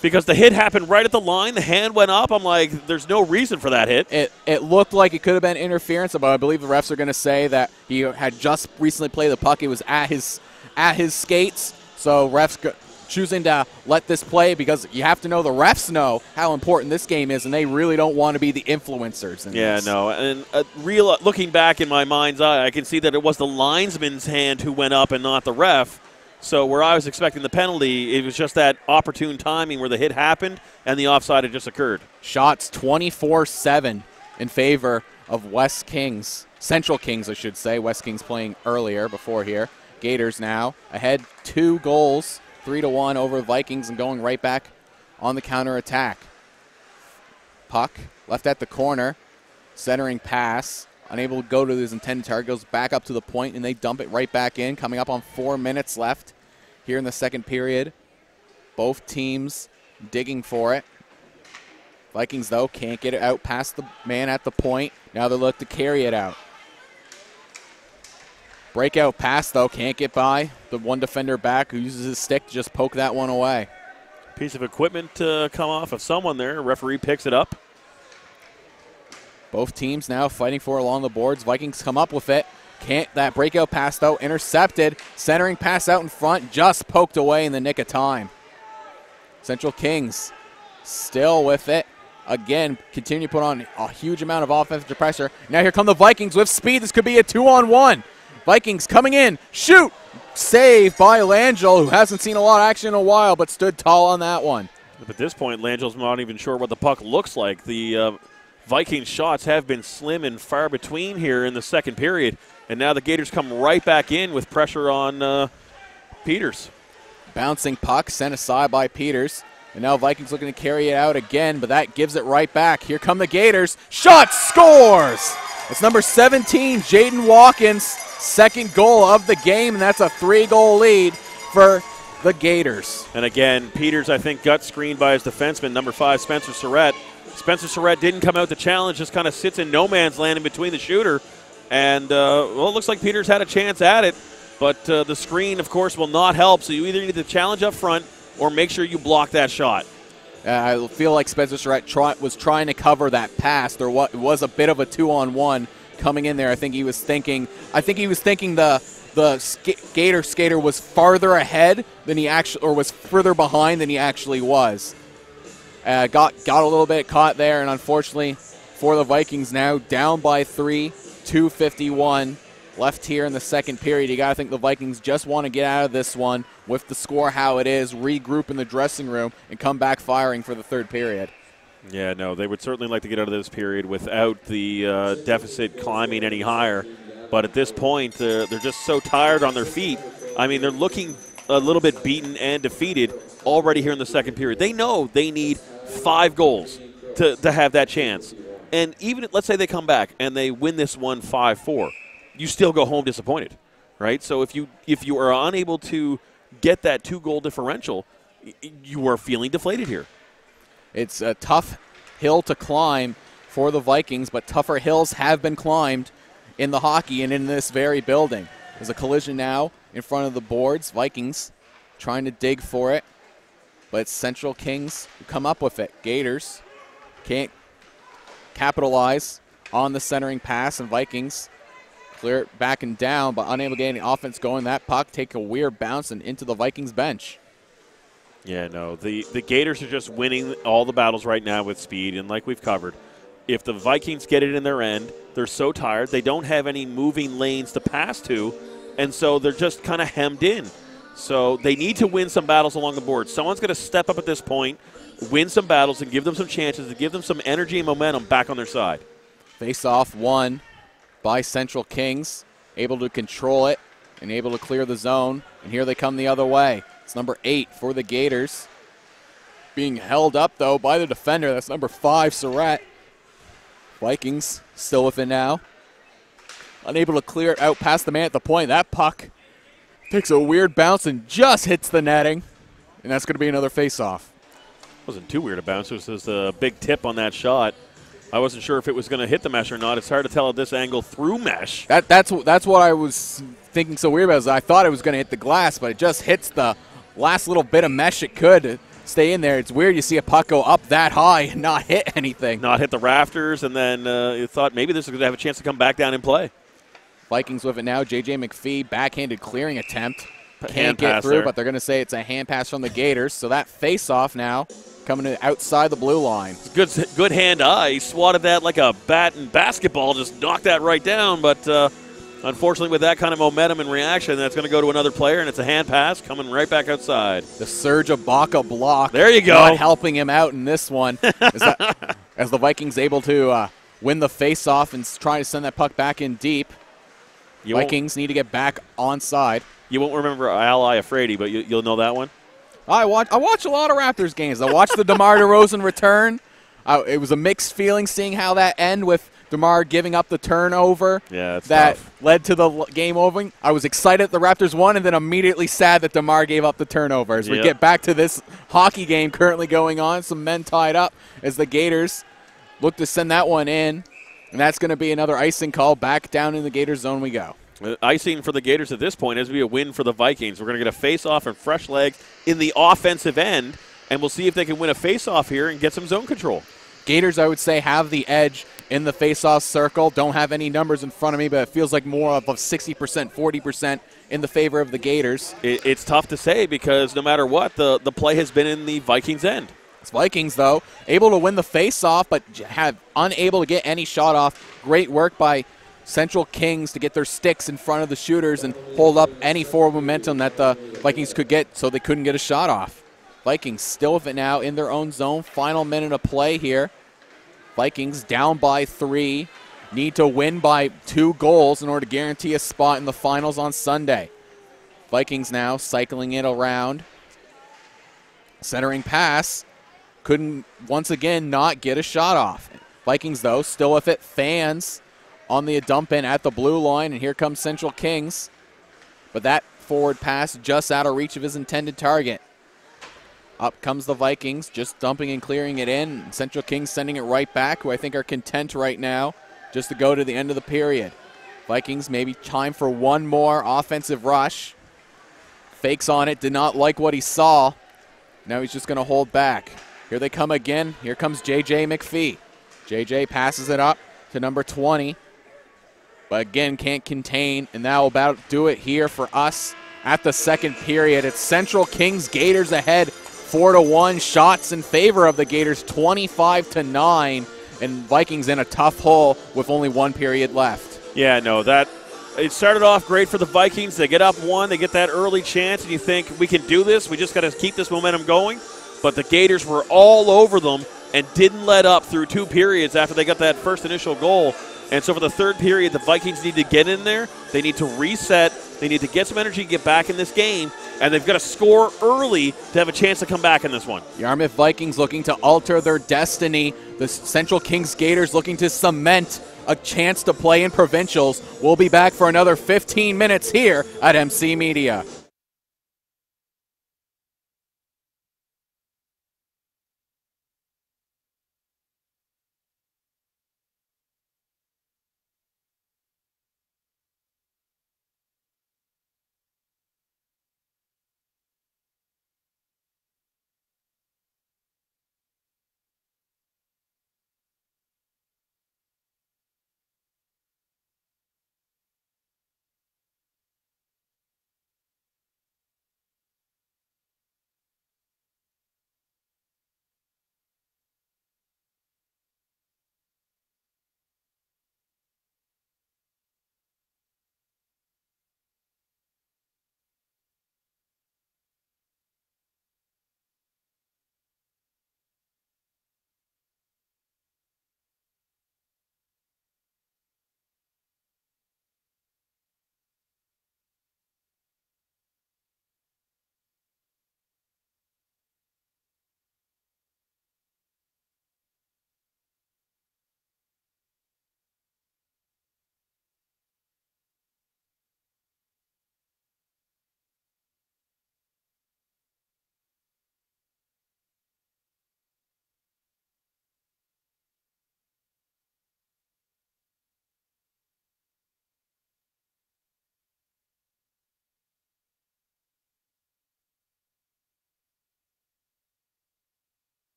Because the hit happened right at the line. The hand went up. I'm like, there's no reason for that hit. It looked like it could have been interference, but I believe the refs are going to say that he had just recently played the puck. It was at his skates. So refs choosing to let this play because you have to know the refs know how important this game is, and they really don't want to be the influencers in this. No, and looking back in my mind's eye, I can see that it was the linesman's hand who went up and not the ref. So where I was expecting the penalty, it was just that opportune timing where the hit happened and the offside had just occurred. Shots 24-7 in favor of West Kings. Central Kings, I should say. West Kings playing earlier before here. Gators now ahead 2 goals, 3-1 over Vikings and going right back on the counterattack. Puck left at the corner, centering pass, unable to go to his intended target, goes back up to the point, and they dump it right back in, coming up on 4 minutes left here in the second period. Both teams digging for it. Vikings, though, can't get it out past the man at the point. Now they look to carry it out. Breakout pass, though, can't get by the one defender back who uses his stick to just poke that one away. Piece of equipment to come off of someone there. Referee picks it up. Both teams now fighting for it along the boards. Vikings come up with it. Can't that breakout pass, though, intercepted. Centering pass out in front, just poked away in the nick of time. Central Kings still with it. Again, continue to put on a huge amount of offensive pressure. Now here come the Vikings with speed. This could be a 2-on-1. Vikings coming in. Shoot! Save by Langell, who hasn't seen a lot of action in a while, but stood tall on that one. At this point, Langell's not even sure what the puck looks like. The Vikings shots have been slim and far between here in the second period. And now the Gators come right back in with pressure on Peters. Bouncing puck sent aside by Peters. And now Vikings looking to carry it out again, but that gives it right back. Here come the Gators. Shot, scores! It's number 17, Jaden Watkins, second goal of the game, and that's a 3-goal lead for the Gators. And again, Peters, I think, got screened by his defenseman, number 5, Spencer Surratt. Spencer Surratt didn't come out to challenge, just kind of sits in no man's land in between the shooter. And, well, it looks like Peters had a chance at it, but the screen, of course, will not help, so you either need to challenge up front or make sure you block that shot. I feel like Spencer Surratt was trying to cover that pass. There was a bit of a 2-on-1 coming in there. I think he was thinking the Gator skater was farther ahead than he actually, or was further behind than he actually was. Got a little bit caught there, and unfortunately for the Vikings now down by 3, 2:51 left here in the second period. You got to think the Vikings just want to get out of this one with the score how it is, regroup in the dressing room, and come back firing for the third period. Yeah, no, they would certainly like to get out of this period without the deficit climbing any higher. But at this point, they're just so tired on their feet. I mean, they're looking a little bit beaten and defeated already here in the second period. They know they need 5 goals to have that chance. And even, let's say they come back and they win this one 5-4. You still go home disappointed, right? So if you are unable to get that 2-goal differential, you are feeling deflated here. It's a tough hill to climb for the Vikings, but tougher hills have been climbed in the hockey and in this very building. There's a collision now in front of the boards. Vikings trying to dig for it, but it's Central Kings who come up with it. Gators can't capitalize on the centering pass, and Vikings clear it back and down, but unable to get any offense going. That puck take a weird bounce and into the Vikings bench. Yeah, no, the Gators are just winning all the battles right now with speed, and like we've covered, if the Vikings get it in their end, they're so tired, they don't have any moving lanes to pass to, and so they're just kind of hemmed in. So they need to win some battles along the board. Someone's going to step up at this point, win some battles, and give them some chances to give them some energy and momentum back on their side. Face-off won by Central Kings, able to control it and able to clear the zone, and here they come the other way. It's number 8 for the Gators. Being held up, though, by the defender. That's number 5, Surratt. Vikings still with it now. Unable to clear it out past the man at the point. That puck takes a weird bounce and just hits the netting, and that's going to be another face-off. Wasn't too weird a bounce. It was just a big tip on that shot. I wasn't sure if it was going to hit the mesh or not. It's hard to tell at this angle through mesh. That's what I was thinking so weird about. Is I thought it was going to hit the glass, but it just hits the last little bit of mesh it could to stay in there. It's weird you see a puck go up that high and not hit anything. Not hit the rafters, and then you thought maybe this was going to have a chance to come back down and play. Vikings with it now. J.J. McPhee, backhanded clearing attempt. can't get through, but they're going to say it's a hand pass from the Gators. So that face-off now coming to outside the blue line. Good hand-eye. He swatted that like a bat in basketball, just knocked that right down. But unfortunately, with that kind of momentum and reaction, that's going to go to another player, and it's a hand pass coming right back outside. The Serge Ibaka block. There you go. Not helping him out in this one. As the Vikings able to win the face-off and try to send that puck back in deep. Vikings need to get back onside. You won't remember Ally Afraidy, but you'll know that one. I watch a lot of Raptors games. I watched the DeMar DeRozan return. It was a mixed feeling seeing how that end with DeMar giving up the turnover that tough. Led to the game over. I was excited the Raptors won and then immediately sad that DeMar gave up the turnover. As we get back to this hockey game currently going on, some men tied up as the Gators look to send that one in. And that's going to be another icing call. Back down in the Gators zone we go. Icing for the Gators at this point is be a win for the Vikings. We're going to get a face-off and fresh legs in the offensive end, and we'll see if they can win a face-off here and get some zone control. Gators, I would say, have the edge in the face-off circle. Don't have any numbers in front of me, but it feels like more of a 60%, 40% in the favor of the Gators. It's tough to say because no matter what, the play has been in the Vikings' end. It's Vikings, though, able to win the face-off, but unable to get any shot off. Great work by Central Kings to get their sticks in front of the shooters and hold up any forward momentum that the Vikings could get so they couldn't get a shot off. Vikings still with it now in their own zone. Final minute of play here. Vikings down by 3. Need to win by 2 goals in order to guarantee a spot in the finals on Sunday. Vikings now cycling it around. Centering pass. Couldn't, once again, not get a shot off. Vikings, though, still with it. Fans on the dump in at the blue line, and here comes Central Kings. But that forward pass just out of reach of his intended target. Up comes the Vikings, just dumping and clearing it in. Central Kings sending it right back, who I think are content right now just to go to the end of the period. Vikings maybe time for one more offensive rush. Fakes on it, did not like what he saw. Now he's just going to hold back. Here they come again. Here comes J.J. McPhee. J.J. passes it up to number 20. But again, can't contain, and that will about do it here for us at the second period. It's Central Kings Gators ahead 4-1. Shots in favor of the Gators 25-9, and Vikings in a tough hole with only 1 period left. Yeah, no, it started off great for the Vikings. They get up 1, they get that early chance, and you think, we can do this. We just got to keep this momentum going. But the Gators were all over them and didn't let up through 2 periods after they got that first initial goal. And so for the third period, the Vikings need to get in there. They need to reset. They need to get some energy, get back in this game. And they've got to score early to have a chance to come back in this one. Yarmouth Vikings looking to alter their destiny. The Central Kings Gators looking to cement a chance to play in provincials. We'll be back for another 15 minutes here at MC Media.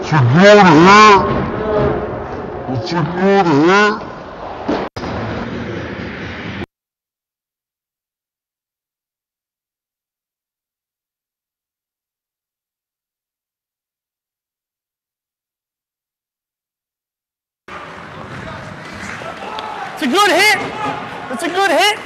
It's a good hit. It's a good hit.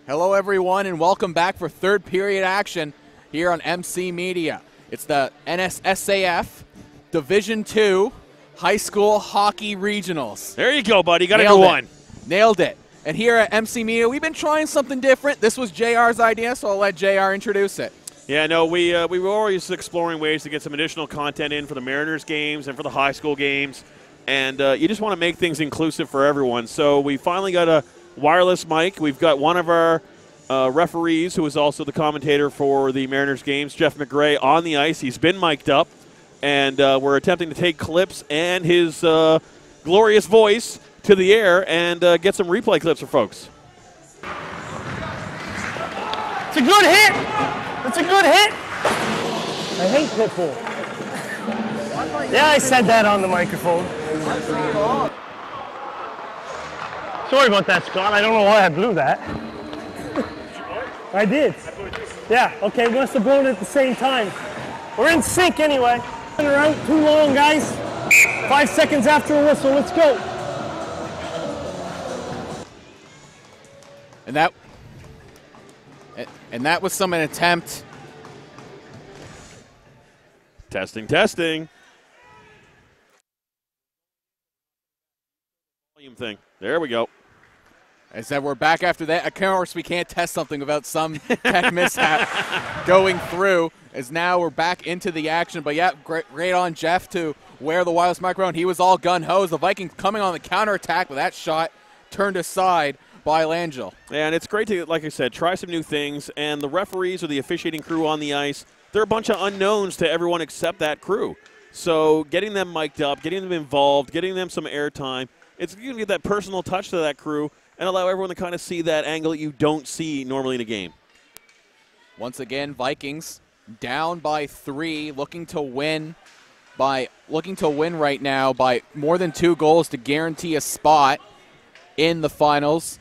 Hello, everyone, and welcome back for third period action here on MC Media. It's the NSSAF Div2 High School Hockey Regionals. There you go, buddy. Got a good one. Nailed it. And here at MC Media, we've been trying something different. This was JR's idea, so I'll let JR introduce it. Yeah, no, we were always exploring ways to get some additional content in for the Mariners games and for the high school games. And you just want to make things inclusive for everyone. So we finally got a wireless mic. We've got one of our referees, who is also the commentator for the Mariners games, Jeff McGray, on the ice. He's been mic'd up. and we're attempting to take clips and his glorious voice to the air and get some replay clips for folks. It's a good hit. It's a good hit. I hate Pitbull. Yeah, I said that on the microphone. Sorry about that, Scott. I don't know why I blew that. I did. Yeah, okay, we must have blown it at the same time. We're in sync anyway. We're out too long, guys. 5 seconds after a whistle, let's go. And that was an attempt. Testing, testing. Volume thing. There we go. I said we're back after that. Of course, we can't test something without some tech mishap going through, as now we're back into the action. But, yeah, great on Jeff to wear the wireless microphone. He was all gun-ho. The Vikings coming on the counterattack, but that shot turned aside by Langell. Yeah, and it's great to, like I said, try some new things. And the referees or the officiating crew on the ice, they're a bunch of unknowns to everyone except that crew. So getting them mic'd up, getting them involved, getting them some airtime, it's going to get that personal touch to that crew and allow everyone to kind of see that angle that you don't see normally in a game. Once again, Vikings down by 3, looking to win right now by more than 2 goals to guarantee a spot in the finals.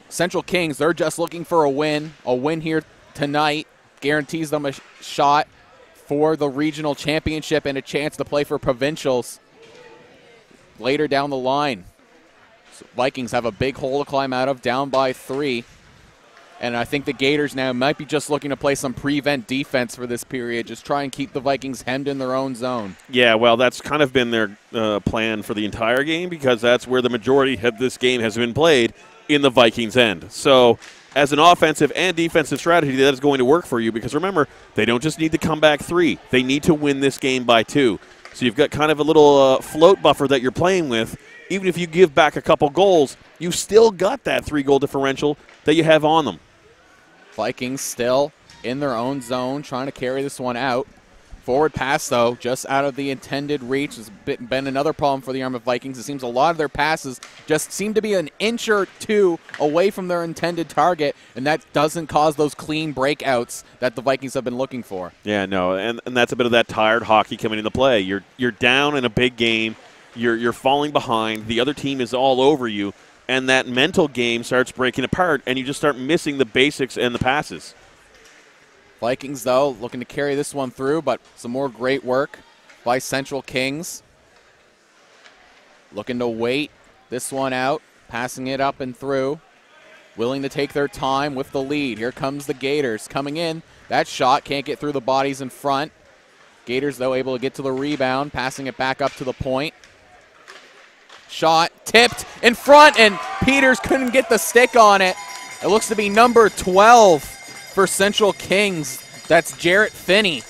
Central Kings, they're just looking for a win. A win here tonight guarantees them a shot for the regional championship and a chance to play for provincials later down the line. So Vikings have a big hole to climb out of, down by 3. And I think the Gators now might be just looking to play some prevent defense for this period, just try and keep the Vikings hemmed in their own zone. Yeah, well, that's kind of been their plan for the entire game, because that's where the majority of this game has been played, in the Vikings' end. So as an offensive and defensive strategy, that is going to work for you, because remember, they don't just need to come back 3. They need to win this game by 2. So you've got kind of a little float buffer that you're playing with. Even if you give back a couple goals, you've still got that 3-goal differential that you have on them. Vikings still in their own zone, trying to carry this one out. Forward pass, though, just out of the intended reach. Has been another problem for the Yarmouth Vikings. It seems a lot of their passes just seem to be an inch or 2 away from their intended target, and that doesn't cause those clean breakouts that the Vikings have been looking for. Yeah, no, and that's a bit of that tired hockey coming into play. You're down in a big game. You're falling behind. The other team is all over you, and that mental game starts breaking apart, and you just start missing the basics and the passes. Vikings, though, looking to carry this one through, but some more great work by Central Kings. Looking to wait this one out, passing it up and through. Willing to take their time with the lead. Here comes the Gators coming in. That shot can't get through the bodies in front. Gators, though, able to get to the rebound, passing it back up to the point. Shot tipped in front, and Peters couldn't get the stick on it. It looks to be number 12 for Central Kings. That's Jarrett Finney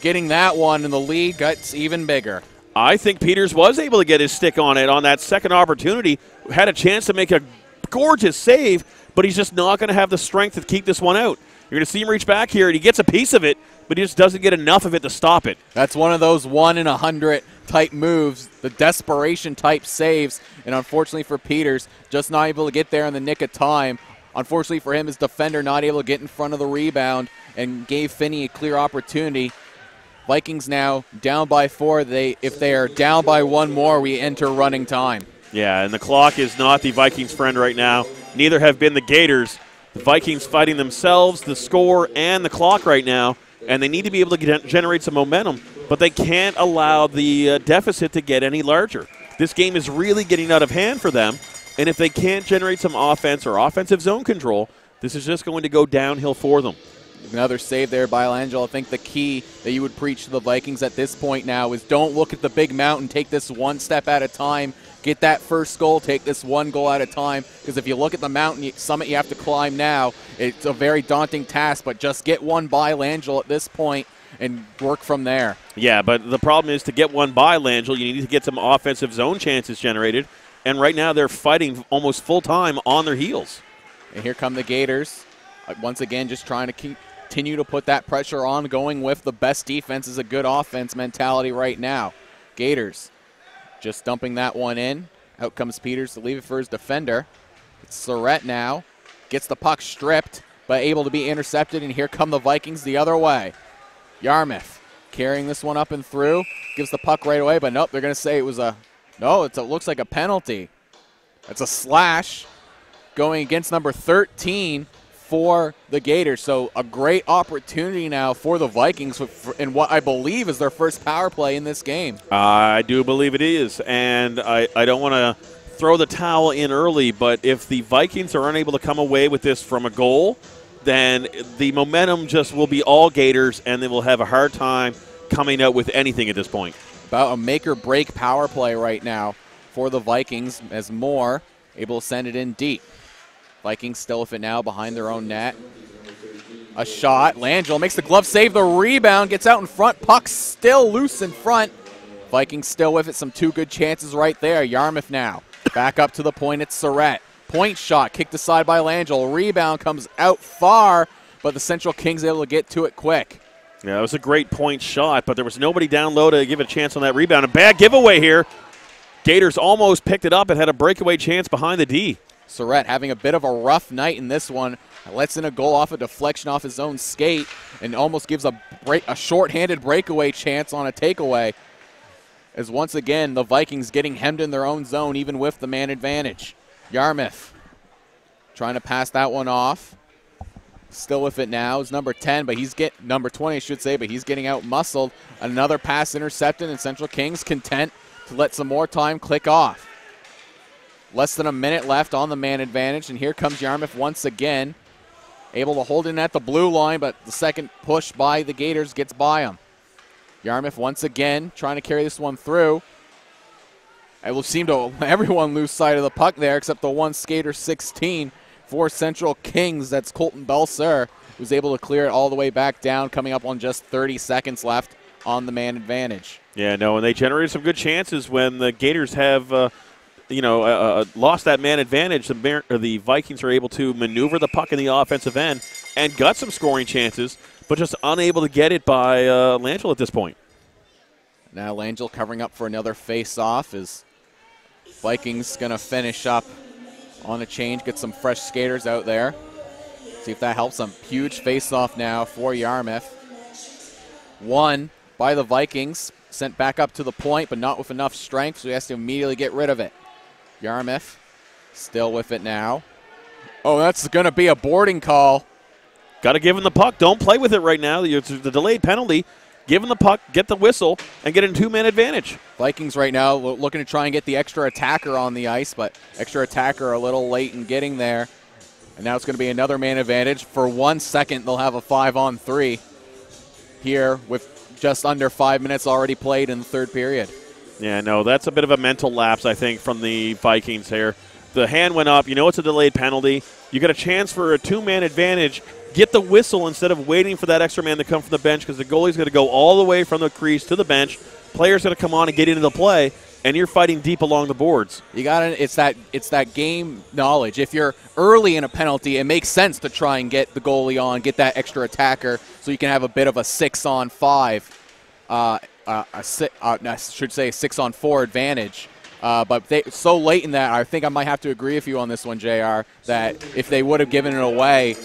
getting that one, and the lead gets even bigger. I think Peters was able to get his stick on it on that second opportunity. Had a chance to make a gorgeous save, but he's just not going to have the strength to keep this one out. You're going to see him reach back here, and he gets a piece of it, but he just doesn't get enough of it to stop it. That's one of those 1 in 100 type moves, the desperation type saves, and unfortunately for Peters, just not able to get there in the nick of time. Unfortunately for him, his defender not able to get in front of the rebound and gave Finney a clear opportunity. Vikings now down by 4. If they are down by 1 more, we enter running time. Yeah, and the clock is not the Vikings' friend right now. Neither have been the Gators. The Vikings fighting themselves, the score, and the clock right now, and they need to be able to generate some momentum, but they can't allow the deficit to get any larger. This game is really getting out of hand for them, and if they can't generate some offense or offensive zone control, this is just going to go downhill for them. Another save there by Langell. I think the key that you would preach to the Vikings at this point now is don't look at the big mountain. Take this one step at a time. Get that first goal. Take this 1 goal at a time. Because if you look at the mountain summit you have to climb now, it's a very daunting task. But just get one by Langell at this point and work from there. Yeah, but the problem is to get one by Langell, you need to get some offensive zone chances generated. And right now they're fighting almost full time on their heels. And here come the Gators. Once again, just trying to continue to put that pressure on. Going with the best defense is a good offense mentality right now. Gators just dumping that one in. Out comes Peters to leave it for his defender. It's Surratt now. Gets the puck stripped, but able to be intercepted, and here come the Vikings the other way. Yarmouth carrying this one up and through. Gives the puck right away, but nope, they're going to say it was a, no, it looks like a penalty. It's a slash going against number 13 for the Gators. So a great opportunity now for the Vikings in what I believe is their first power play in this game. I do believe it is, and I don't want to throw the towel in early, but if the Vikings are unable to come away with this from a goal, then the momentum just will be all Gators, and they will have a hard time coming out with anything at this point. About a make-or-break power play right now for the Vikings as Moore able to send it in deep. Vikings still with it now behind their own net. A shot. Langell makes the glove save. The rebound gets out in front. Puck still loose in front. Vikings still with it. Some two good chances right there. Yarmouth now. Back up to the point. It's Surratt. Point shot. Kicked aside by Langell. Rebound comes out far, but the Central Kings able to get to it quick. Yeah, it was a great point shot, but there was nobody down low to give it a chance on that rebound. A bad giveaway here. Gators almost picked it up and had a breakaway chance behind the D. Surratt having a bit of a rough night in this one. Lets in a goal off a deflection off his own skate and almost gives a short-handed breakaway chance on a takeaway. As once again, the Vikings getting hemmed in their own zone even with the man advantage. Yarmouth trying to pass that one off. Still with it now is number 10, but number 20, I should say, but he's getting out muscled. Another pass intercepted, and Central Kings content to let some more time click off. Less than a minute left on the man advantage, and here comes Yarmouth once again. Able to hold in at the blue line, but the second push by the Gators gets by him. Yarmouth once again trying to carry this one through. It will seem to everyone lose sight of the puck there except the one skater 16 for Central Kings. That's Colton Belser, who's able to clear it all the way back down, coming up on just 30 seconds left on the man advantage. Yeah, no, and they generated some good chances when the Gators have lost that man advantage. The Vikings are able to maneuver the puck in the offensive end and got some scoring chances, but just unable to get it by Langell at this point. Now Langell covering up for another face-off as Vikings going to finish up on a change, get some fresh skaters out there. See if that helps them. Huge face-off now for Yarmouth. Won by the Vikings, sent back up to the point, but not with enough strength, so he has to immediately get rid of it. Yarmouth still with it now. Oh, that's going to be a boarding call. Got to give him the puck. Don't play with it right now. It's the delayed penalty. Give him the puck, get the whistle, and get a two-man advantage. Vikings right now looking to try and get the extra attacker on the ice, but extra attacker a little late in getting there. And now it's going to be another man advantage. For 1 second, they'll have a 5-on-3 here with just under 5 minutes already played in the third period. Yeah, no, that's a bit of a mental lapse, I think, from the Vikings here. The hand went up. You know it's a delayed penalty. You got a chance for a two-man advantage. Get the whistle instead of waiting for that extra man to come from the bench because the goalie's going to go all the way from the crease to the bench. Players going to come on and get into the play, and you're fighting deep along the boards. You got to. It's that game knowledge. If you're early in a penalty, it makes sense to try and get the goalie on, get that extra attacker, so you can have a bit of a 6-on-5. I should say 6-on-4 advantage. But so late in that, I think I might have to agree with you on this one, JR, that if they would have given it away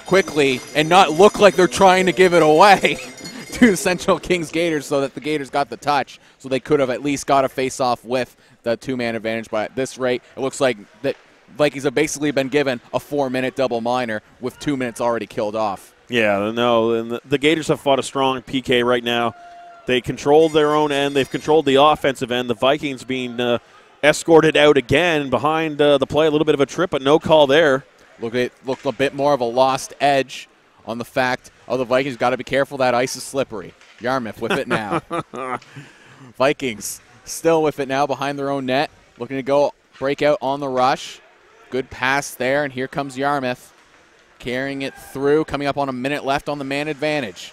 quickly and not look like they're trying to give it away to the Central Kings Gators so that the Gators got the touch, so they could have at least got a face-off with the two-man advantage. But at this rate, it looks like that Vikings have basically been given a 4-minute double minor with 2 minutes already killed off. Yeah, no, and the Gators have fought a strong PK right now. They controlled their own end. They've controlled the offensive end. The Vikings being escorted out again behind the play. A little bit of a trip, but no call there. Looked a bit more of a lost edge on the fact, the Vikings got to be careful. That ice is slippery. Yarmouth with it now. Vikings still with it now behind their own net. Looking to go break out on the rush. Good pass there, and here comes Yarmouth. Carrying it through, coming up on a minute left on the man advantage.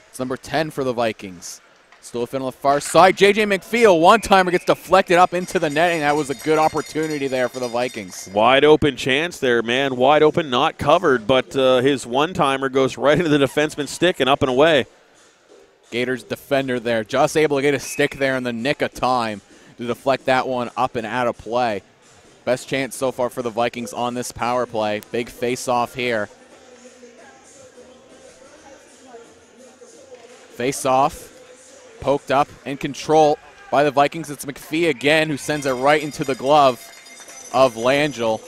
It's number 10 for the Vikings. Still on the far side. J.J. McPhee, one-timer, gets deflected up into the netting. That was a good opportunity there for the Vikings. Wide open chance there, man. Wide open, not covered, but his one-timer goes right into the defenseman's stick and up and away. Gators defender there, just able to get a stick there in the nick of time to deflect that one up and out of play. Best chance so far for the Vikings on this power play. Big face-off here. Face-off. Poked up and control by the Vikings. It's McPhee again who sends it right into the glove of Langell.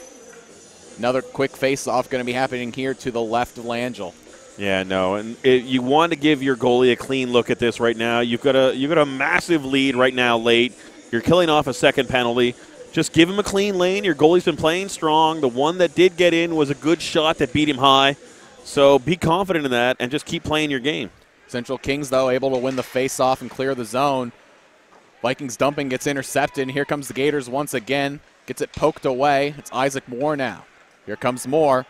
Another quick face-off going to be happening here to the left of Langell. Yeah, no, and you want to give your goalie a clean look at this right now. You've got a massive lead right now late. You're killing off a second penalty. Just give him a clean lane. Your goalie's been playing strong. The one that did get in was a good shot that beat him high. So be confident in that and just keep playing your game. Central Kings, though, able to win the face-off and clear the zone. Vikings dumping gets intercepted, and here comes the Gators once again. Gets it poked away. It's Isaac Moore now. Here comes Moore.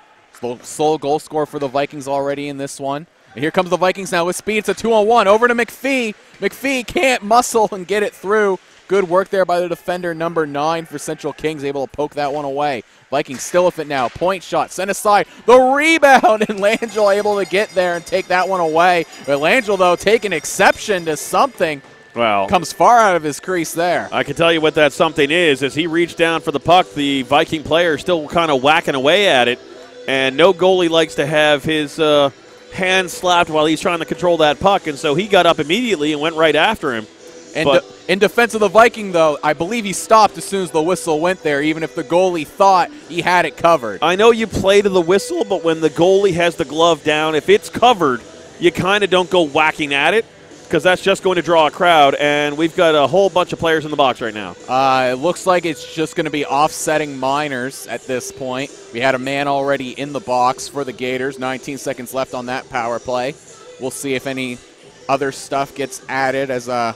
Sole goal scorer for the Vikings already in this one. And here comes the Vikings now with speed. It's a 2-on-1. Over to McPhee. McPhee can't muscle and get it through. Good work there by the defender, number 9 for Central Kings, able to poke that one away. Vikings still with it now. Point shot, sent aside. The rebound, and Langell able to get there and take that one away. But Langell, though, taking exception to something. Well, comes far out of his crease there. I can tell you what that something is. As he reached down for the puck, the Viking player still kind of whacking away at it. And no goalie likes to have his hand slapped while he's trying to control that puck. And so he got up immediately and went right after him. And in defense of the Viking, though, I believe he stopped as soon as the whistle went there, even if the goalie thought he had it covered. I know you play to the whistle, but when the goalie has the glove down, if it's covered, you kind of don't go whacking at it because that's just going to draw a crowd, and we've got a whole bunch of players in the box right now. It looks like it's just going to be offsetting minors at this point. We had a man already in the box for the Gators, 19 seconds left on that power play. We'll see if any other stuff gets added as the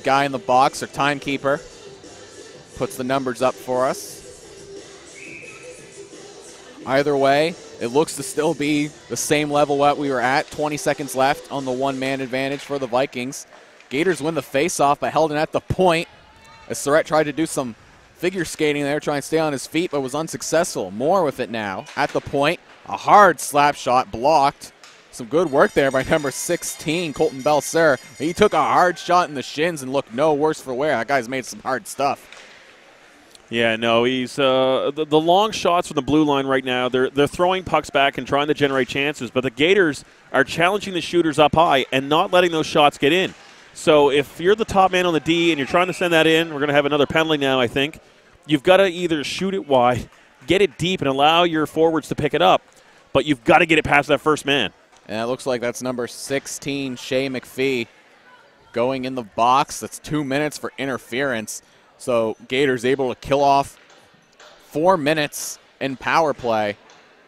guy in the box or timekeeper puts the numbers up for us. Either way, it looks to still be the same level that we were at. 20 seconds left on the one-man advantage for the Vikings. Gators win the face-off, but held it at the point as Surratt tried to do some figure skating there, trying to stay on his feet, but was unsuccessful. Moore with it now at the point. A hard slap shot blocked. Some good work there by number 16, Colton Belser. He took a hard shot in the shins and looked no worse for wear. That guy's made some hard stuff. Yeah, no, he's the long shots from the blue line right now. They're throwing pucks back and trying to generate chances, but the Gators are challenging the shooters up high and not letting those shots get in. So if you're the top man on the D and you're trying to send that in, we're going to have another penalty now, I think. You've got to either shoot it wide, get it deep, and allow your forwards to pick it up, but you've got to get it past that first man. And it looks like that's number 16, Shea McPhee, going in the box. That's 2 minutes for interference. So Gators able to kill off 4 minutes in power play,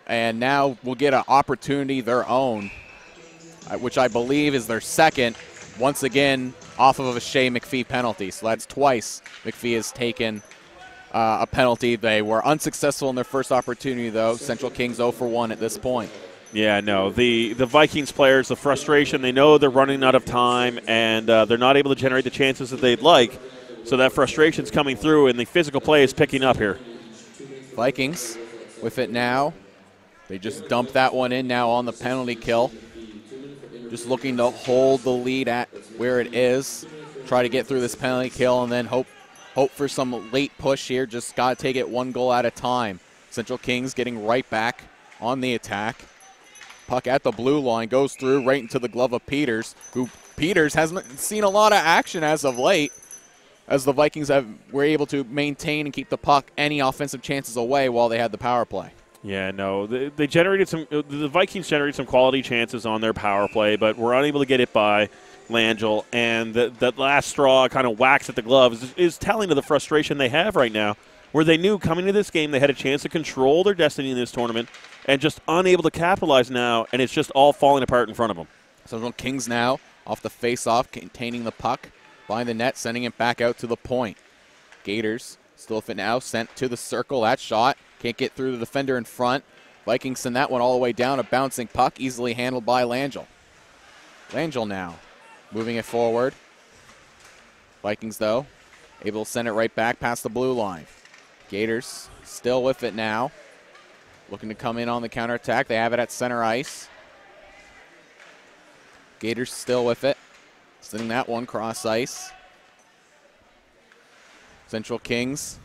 and now we'll get an opportunity their own, which I believe is their second, once again off of a Shea McPhee penalty. So that's twice McPhee has taken a penalty. They were unsuccessful in their first opportunity, though. Central Kings 0 for 1 at this point. Yeah, no, the Vikings players, the frustration, they know they're running out of time, and they're not able to generate the chances that they'd like. So that frustration's coming through, and the physical play is picking up here. Vikings with it now. They just dump that one in now on the penalty kill. Just looking to hold the lead at where it is. Try to get through this penalty kill and then hope for some late push here. Just got to take it 1 goal at a time. Central Kings getting right back on the attack. Puck at the blue line goes through right into the glove of Peters, who Peters hasn't seen a lot of action as of late, as the Vikings were able to maintain and keep the puck any offensive chances away while they had the power play. Yeah, no, they generated the Vikings generated some quality chances on their power play, but were unable to get it by Langell, and that last straw kind of whacks at the gloves is telling of the frustration they have right now, where they knew coming to this game they had a chance to control their destiny in this tournament and just unable to capitalize now, and it's just all falling apart in front of them. Central Kings now off the face-off, containing the puck behind the net, sending it back out to the point. Gators still fit now, sent to the circle. That shot can't get through the defender in front. Vikings send that one all the way down, a bouncing puck, easily handled by Langell. Langell now moving it forward. Vikings, though, able to send it right back past the blue line. Gators still with it now. Looking to come in on the counterattack. They have it at center ice. Gators still with it. Sending that one cross ice. Central Kings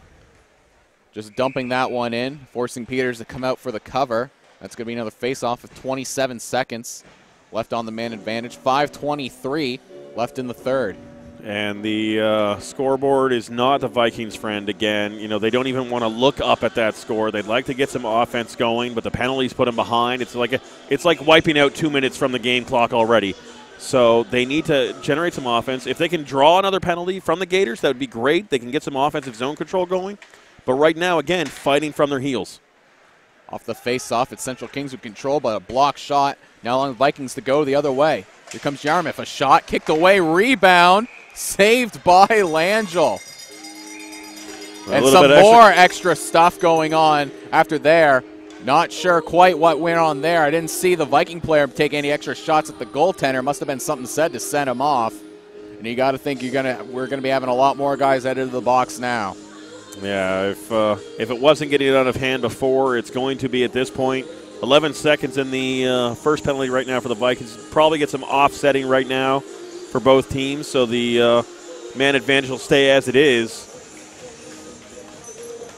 just dumping that one in, forcing Peters to come out for the cover. That's going to be another face-off with 27 seconds left on the man advantage. 5:23 left in the third. And the scoreboard is not the Vikings' friend again. You know, they don't even want to look up at that score. They'd like to get some offense going, but the penalties put them behind. It's like wiping out 2 minutes from the game clock already. So they need to generate some offense. If they can draw another penalty from the Gators, that would be great. They can get some offensive zone control going. But right now, again, fighting from their heels. Off the face-off, it's Central Kings who control, but a block shot. Now allowing the Vikings to go the other way. Here comes Yarmouth. A shot, kicked away, rebound, saved by Langell. And some more extra stuff going on after there. Not sure quite what went on there. I didn't see the Viking player take any extra shots at the goaltender. Must have been something said to send him off. And you got to think we're gonna be having a lot more guys headed to the box now. Yeah, if it wasn't getting out of hand before, it's going to be at this point. 11 seconds in the first penalty right now for the Vikings. Probably get some offsetting right now for both teams, so the man advantage will stay as it is.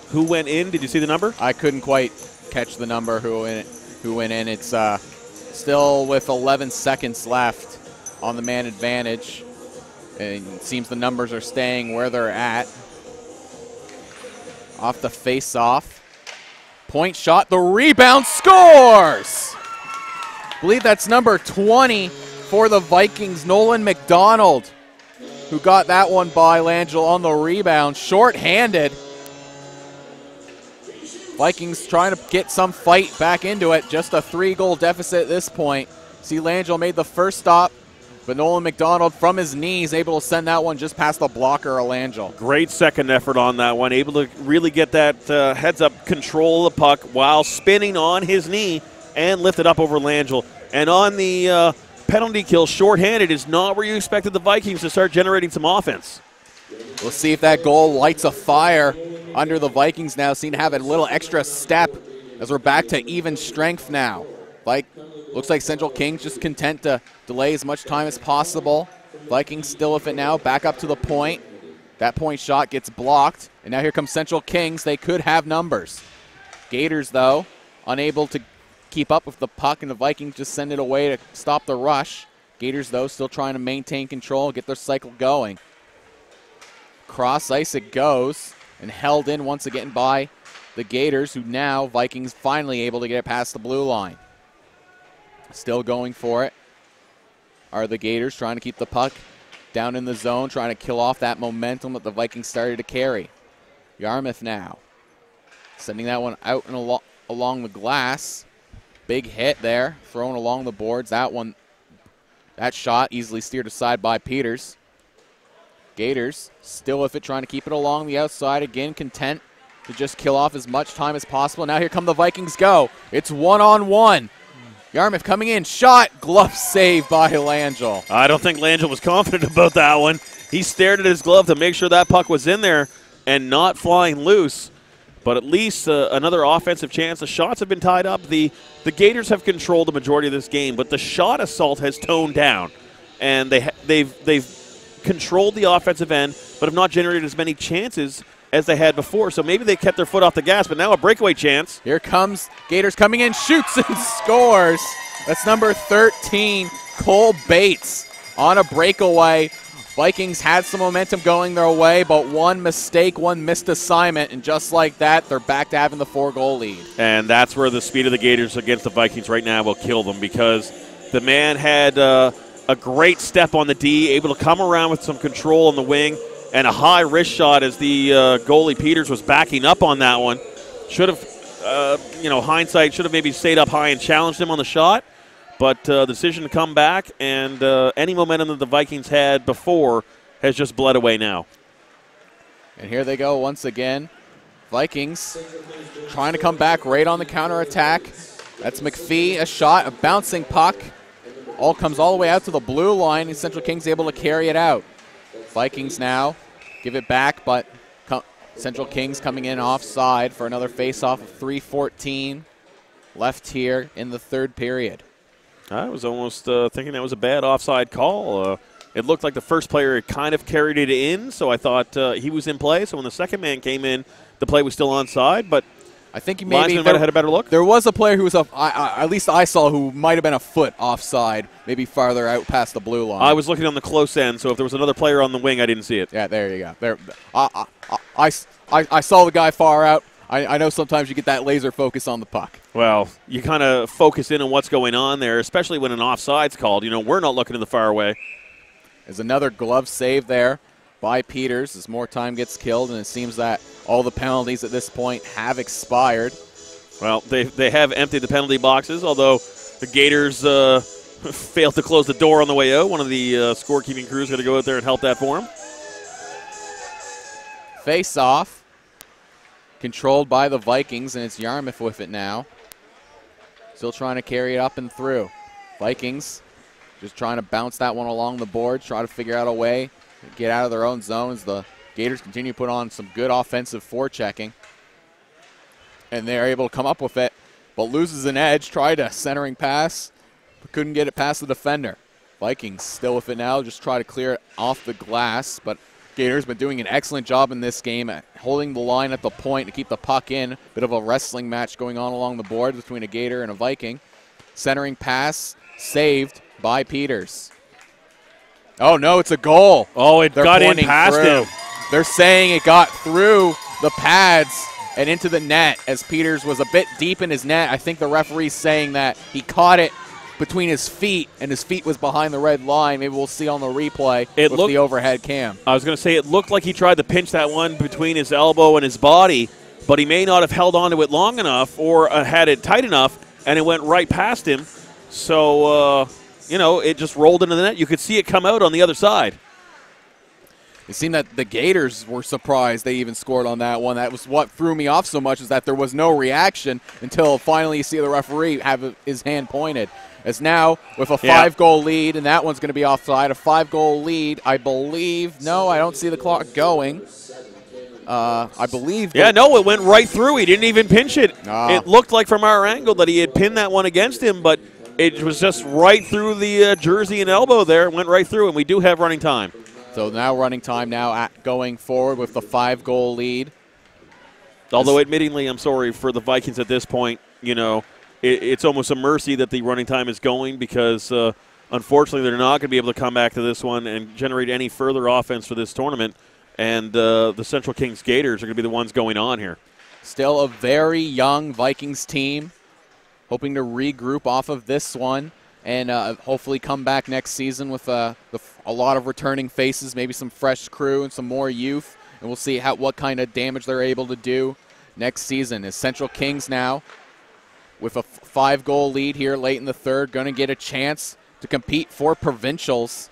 Who went in? Did you see the number? I couldn't quite catch the number who went in. It's still with 11 seconds left on the man advantage. And it seems the numbers are staying where they're at. Off the face-off. Point shot, the rebound, scores! I believe that's number 20 for the Vikings, Nolan McDonald, who got that one by Langell on the rebound, short-handed. Vikings trying to get some fight back into it, just a 3-goal deficit at this point. See, Langell made the first stop, but Nolan McDonald from his knees able to send that one just past the blocker of Langell. Great second effort on that one, able to really get that heads-up control of the puck while spinning on his knee and lift it up over Langell. And on the penalty kill, shorthanded is not where you expected the Vikings to start generating some offense. We'll see if that goal lights a fire under the Vikings now. Seem to have a little extra step as we're back to even strength now. Looks like Central Kings just content to delay as much time as possible. Vikings still with it now, back up to the point. That point shot gets blocked, and now here comes Central Kings. They could have numbers. Gators, though, unable to keep up with the puck, and the Vikings just send it away to stop the rush. Gators, though, still trying to maintain control, get their cycle going. Cross ice it goes, and held in once again by the Gators, who now Vikings finally able to get it past the blue line. Still going for it are the Gators, trying to keep the puck down in the zone, trying to kill off that momentum that the Vikings started to carry. Yarmouth now sending that one out and along the glass. Big hit there, thrown along the boards. That shot easily steered aside by Peters. Gators still with it, trying to keep it along the outside. Again, content to just kill off as much time as possible. Now here come the Vikings go. It's one-on-one. Yarmouth coming in, shot, glove save by Langell. I don't think Langell was confident about that one. He stared at his glove to make sure that puck was in there and not flying loose. But at least another offensive chance. The shots have been tied up. The Gators have controlled the majority of this game, but the shot assault has toned down. And they've controlled the offensive end, but have not generated as many chances as they had before. So maybe they kept their foot off the gas, but now a breakaway chance. Here comes Gators coming in, shoots and scores. That's number 13, Cole Bates on a breakaway. Vikings had some momentum going their way, but one mistake, one missed assignment, and just like that, they're back to having the 4-goal lead. And that's where the speed of the Gators against the Vikings right now will kill them, because the man had a great step on the D, able to come around with some control on the wing, and a high wrist shot as the goalie Peters was backing up on that one. Should have, hindsight, should have maybe stayed up high and challenged him on the shot. But the decision to come back, and any momentum that the Vikings had before has just bled away now. And here they go once again. Vikings trying to come back right on the counterattack. That's McPhee, a shot, a bouncing puck all comes all the way out to the blue line, and Central Kings able to carry it out. Vikings now give it back, but Central Kings coming in offside for another face-off of 3:14 left here in the third period. I was almost thinking that was a bad offside call. It looked like the first player had kind of carried it in, so I thought he was in play. So when the second man came in, the play was still onside, but I think he maybe might have had a better look. There was a player who was at least I saw, who might have been a foot offside, maybe farther out past the blue line. I was looking on the close end, so if there was another player on the wing, I didn't see it. Yeah, there you go. There, I saw the guy far out. I know sometimes you get that laser focus on the puck. Well, you kind of focus in on what's going on there, especially when an offside's called. You know, we're not looking in the far away. There's another glove save there by Peters as more time gets killed, and it seems that all the penalties at this point have expired. Well, they have emptied the penalty boxes, although the Gators failed to close the door on the way out. One of the scorekeeping crews got to go out there and help that for them. Face-off, controlled by the Vikings, and it's Yarmouth with it now. Still trying to carry it up and through. Vikings just trying to bounce that one along the board, try to figure out a way to get out of their own zones. The Gators continue to put on some good offensive forechecking, and they're able to come up with it, but loses an edge. Tried a centering pass, but couldn't get it past the defender. Vikings still with it now, just try to clear it off the glass, but Gators been doing an excellent job in this game at holding the line at the point to keep the puck in. Bit of a wrestling match going on along the board between a Gator and a Viking. Centering pass saved by Peters. Oh, no, it's a goal. Oh, it got in past him. They're saying it got through the pads and into the net as Peters was a bit deep in his net. I think the referee's saying that he caught it between his feet, and his feet was behind the red line. Maybe we'll see on the replay with the overhead cam. I was going to say it looked like he tried to pinch that one between his elbow and his body, but he may not have held on to it long enough or had it tight enough, and it went right past him. So, you know, it just rolled into the net. You could see it come out on the other side. It seemed that the Gators were surprised they even scored on that one. That was what threw me off so much, is that there was no reaction until finally you see the referee have his hand pointed. As now with a 5-goal lead, and that one's going to be offside. A 5-goal lead, I believe. No, I don't see the clock going. I believe. Yeah, no, it went right through. He didn't even pinch it. It looked like from our angle that he had pinned that one against him, but it was just right through the jersey and elbow there. It went right through, and we do have running time. So now running time now going forward with the 5-goal lead. Although, admittingly, I'm sorry for the Vikings at this point. You know, it's almost a mercy that the running time is going because, unfortunately, they're not going to be able to come back to this one and generate any further offense for this tournament. And the Central Kings Gators are going to be the ones going on here. Still a very young Vikings team, hoping to regroup off of this one and hopefully come back next season with a lot of returning faces, maybe some fresh crew and some more youth. And we'll see what kind of damage they're able to do next season. As Central Kings now, with a 5-goal lead here late in the third, going to get a chance to compete for provincials.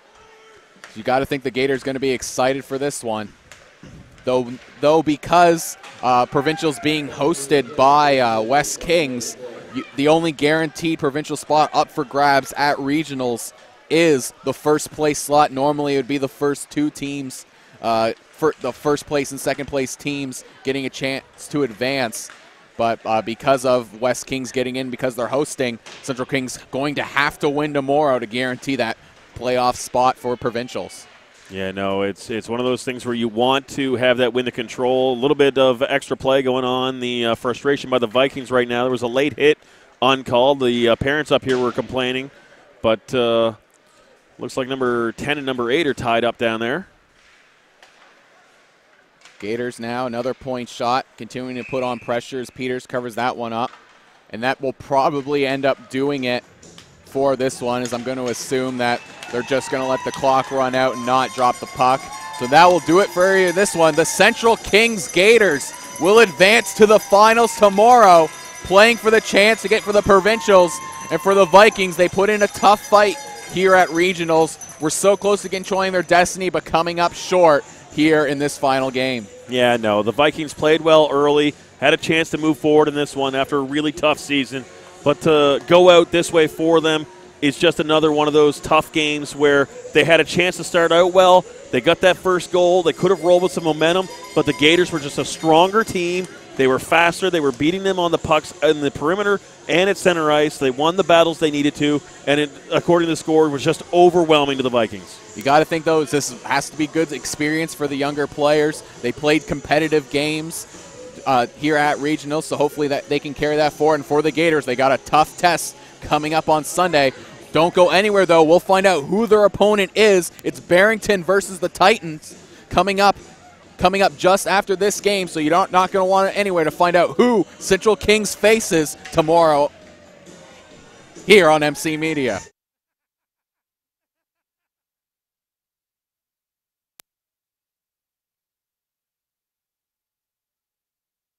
You got to think the Gators going to be excited for this one. Though because provincials being hosted by West Kings, the only guaranteed provincial spot up for grabs at regionals is the first place slot. Normally it would be the first two teams, for the first place and second place teams getting a chance to advance. But because of West Kings getting in, because they're hosting, Central Kings going to have to win tomorrow to guarantee that playoff spot for provincials. Yeah, no, it's one of those things where you want to have that win the control. A little bit of extra play going on. The frustration by the Vikings right now. There was a late hit uncalled. The parents up here were complaining. But looks like number 10 and number 8 are tied up down there. Gators now, another point shot, continuing to put on pressure as Peters covers that one up. And that will probably end up doing it for this one, as I'm going to assume that they're just going to let the clock run out and not drop the puck. So that will do it for this one. The Central Kings Gators will advance to the finals tomorrow, playing for the chance to get for the provincials. And for the Vikings, they put in a tough fight here at regionals. We're so close to controlling their destiny, but coming up short here in this final game. Yeah, no, the Vikings played well early, had a chance to move forward in this one after a really tough season. But to go out this way for them, is just another one of those tough games where they had a chance to start out well. They got that first goal. They could have rolled with some momentum, but the Gators were just a stronger team. They were faster. They were beating them on the pucks in the perimeter and at center ice. They won the battles they needed to, and it, according to the score, was just overwhelming to the Vikings. You got to think, though, this has to be good experience for the younger players. They played competitive games here at Regionals, so hopefully that they can carry that forward. And for the Gators, they got a tough test coming up on Sunday. Don't go anywhere, though. We'll find out who their opponent is. It's Barrington versus the Titans coming up just after this game, so you're not going to want it anywhere to find out who Central Kings faces tomorrow here on MC Media.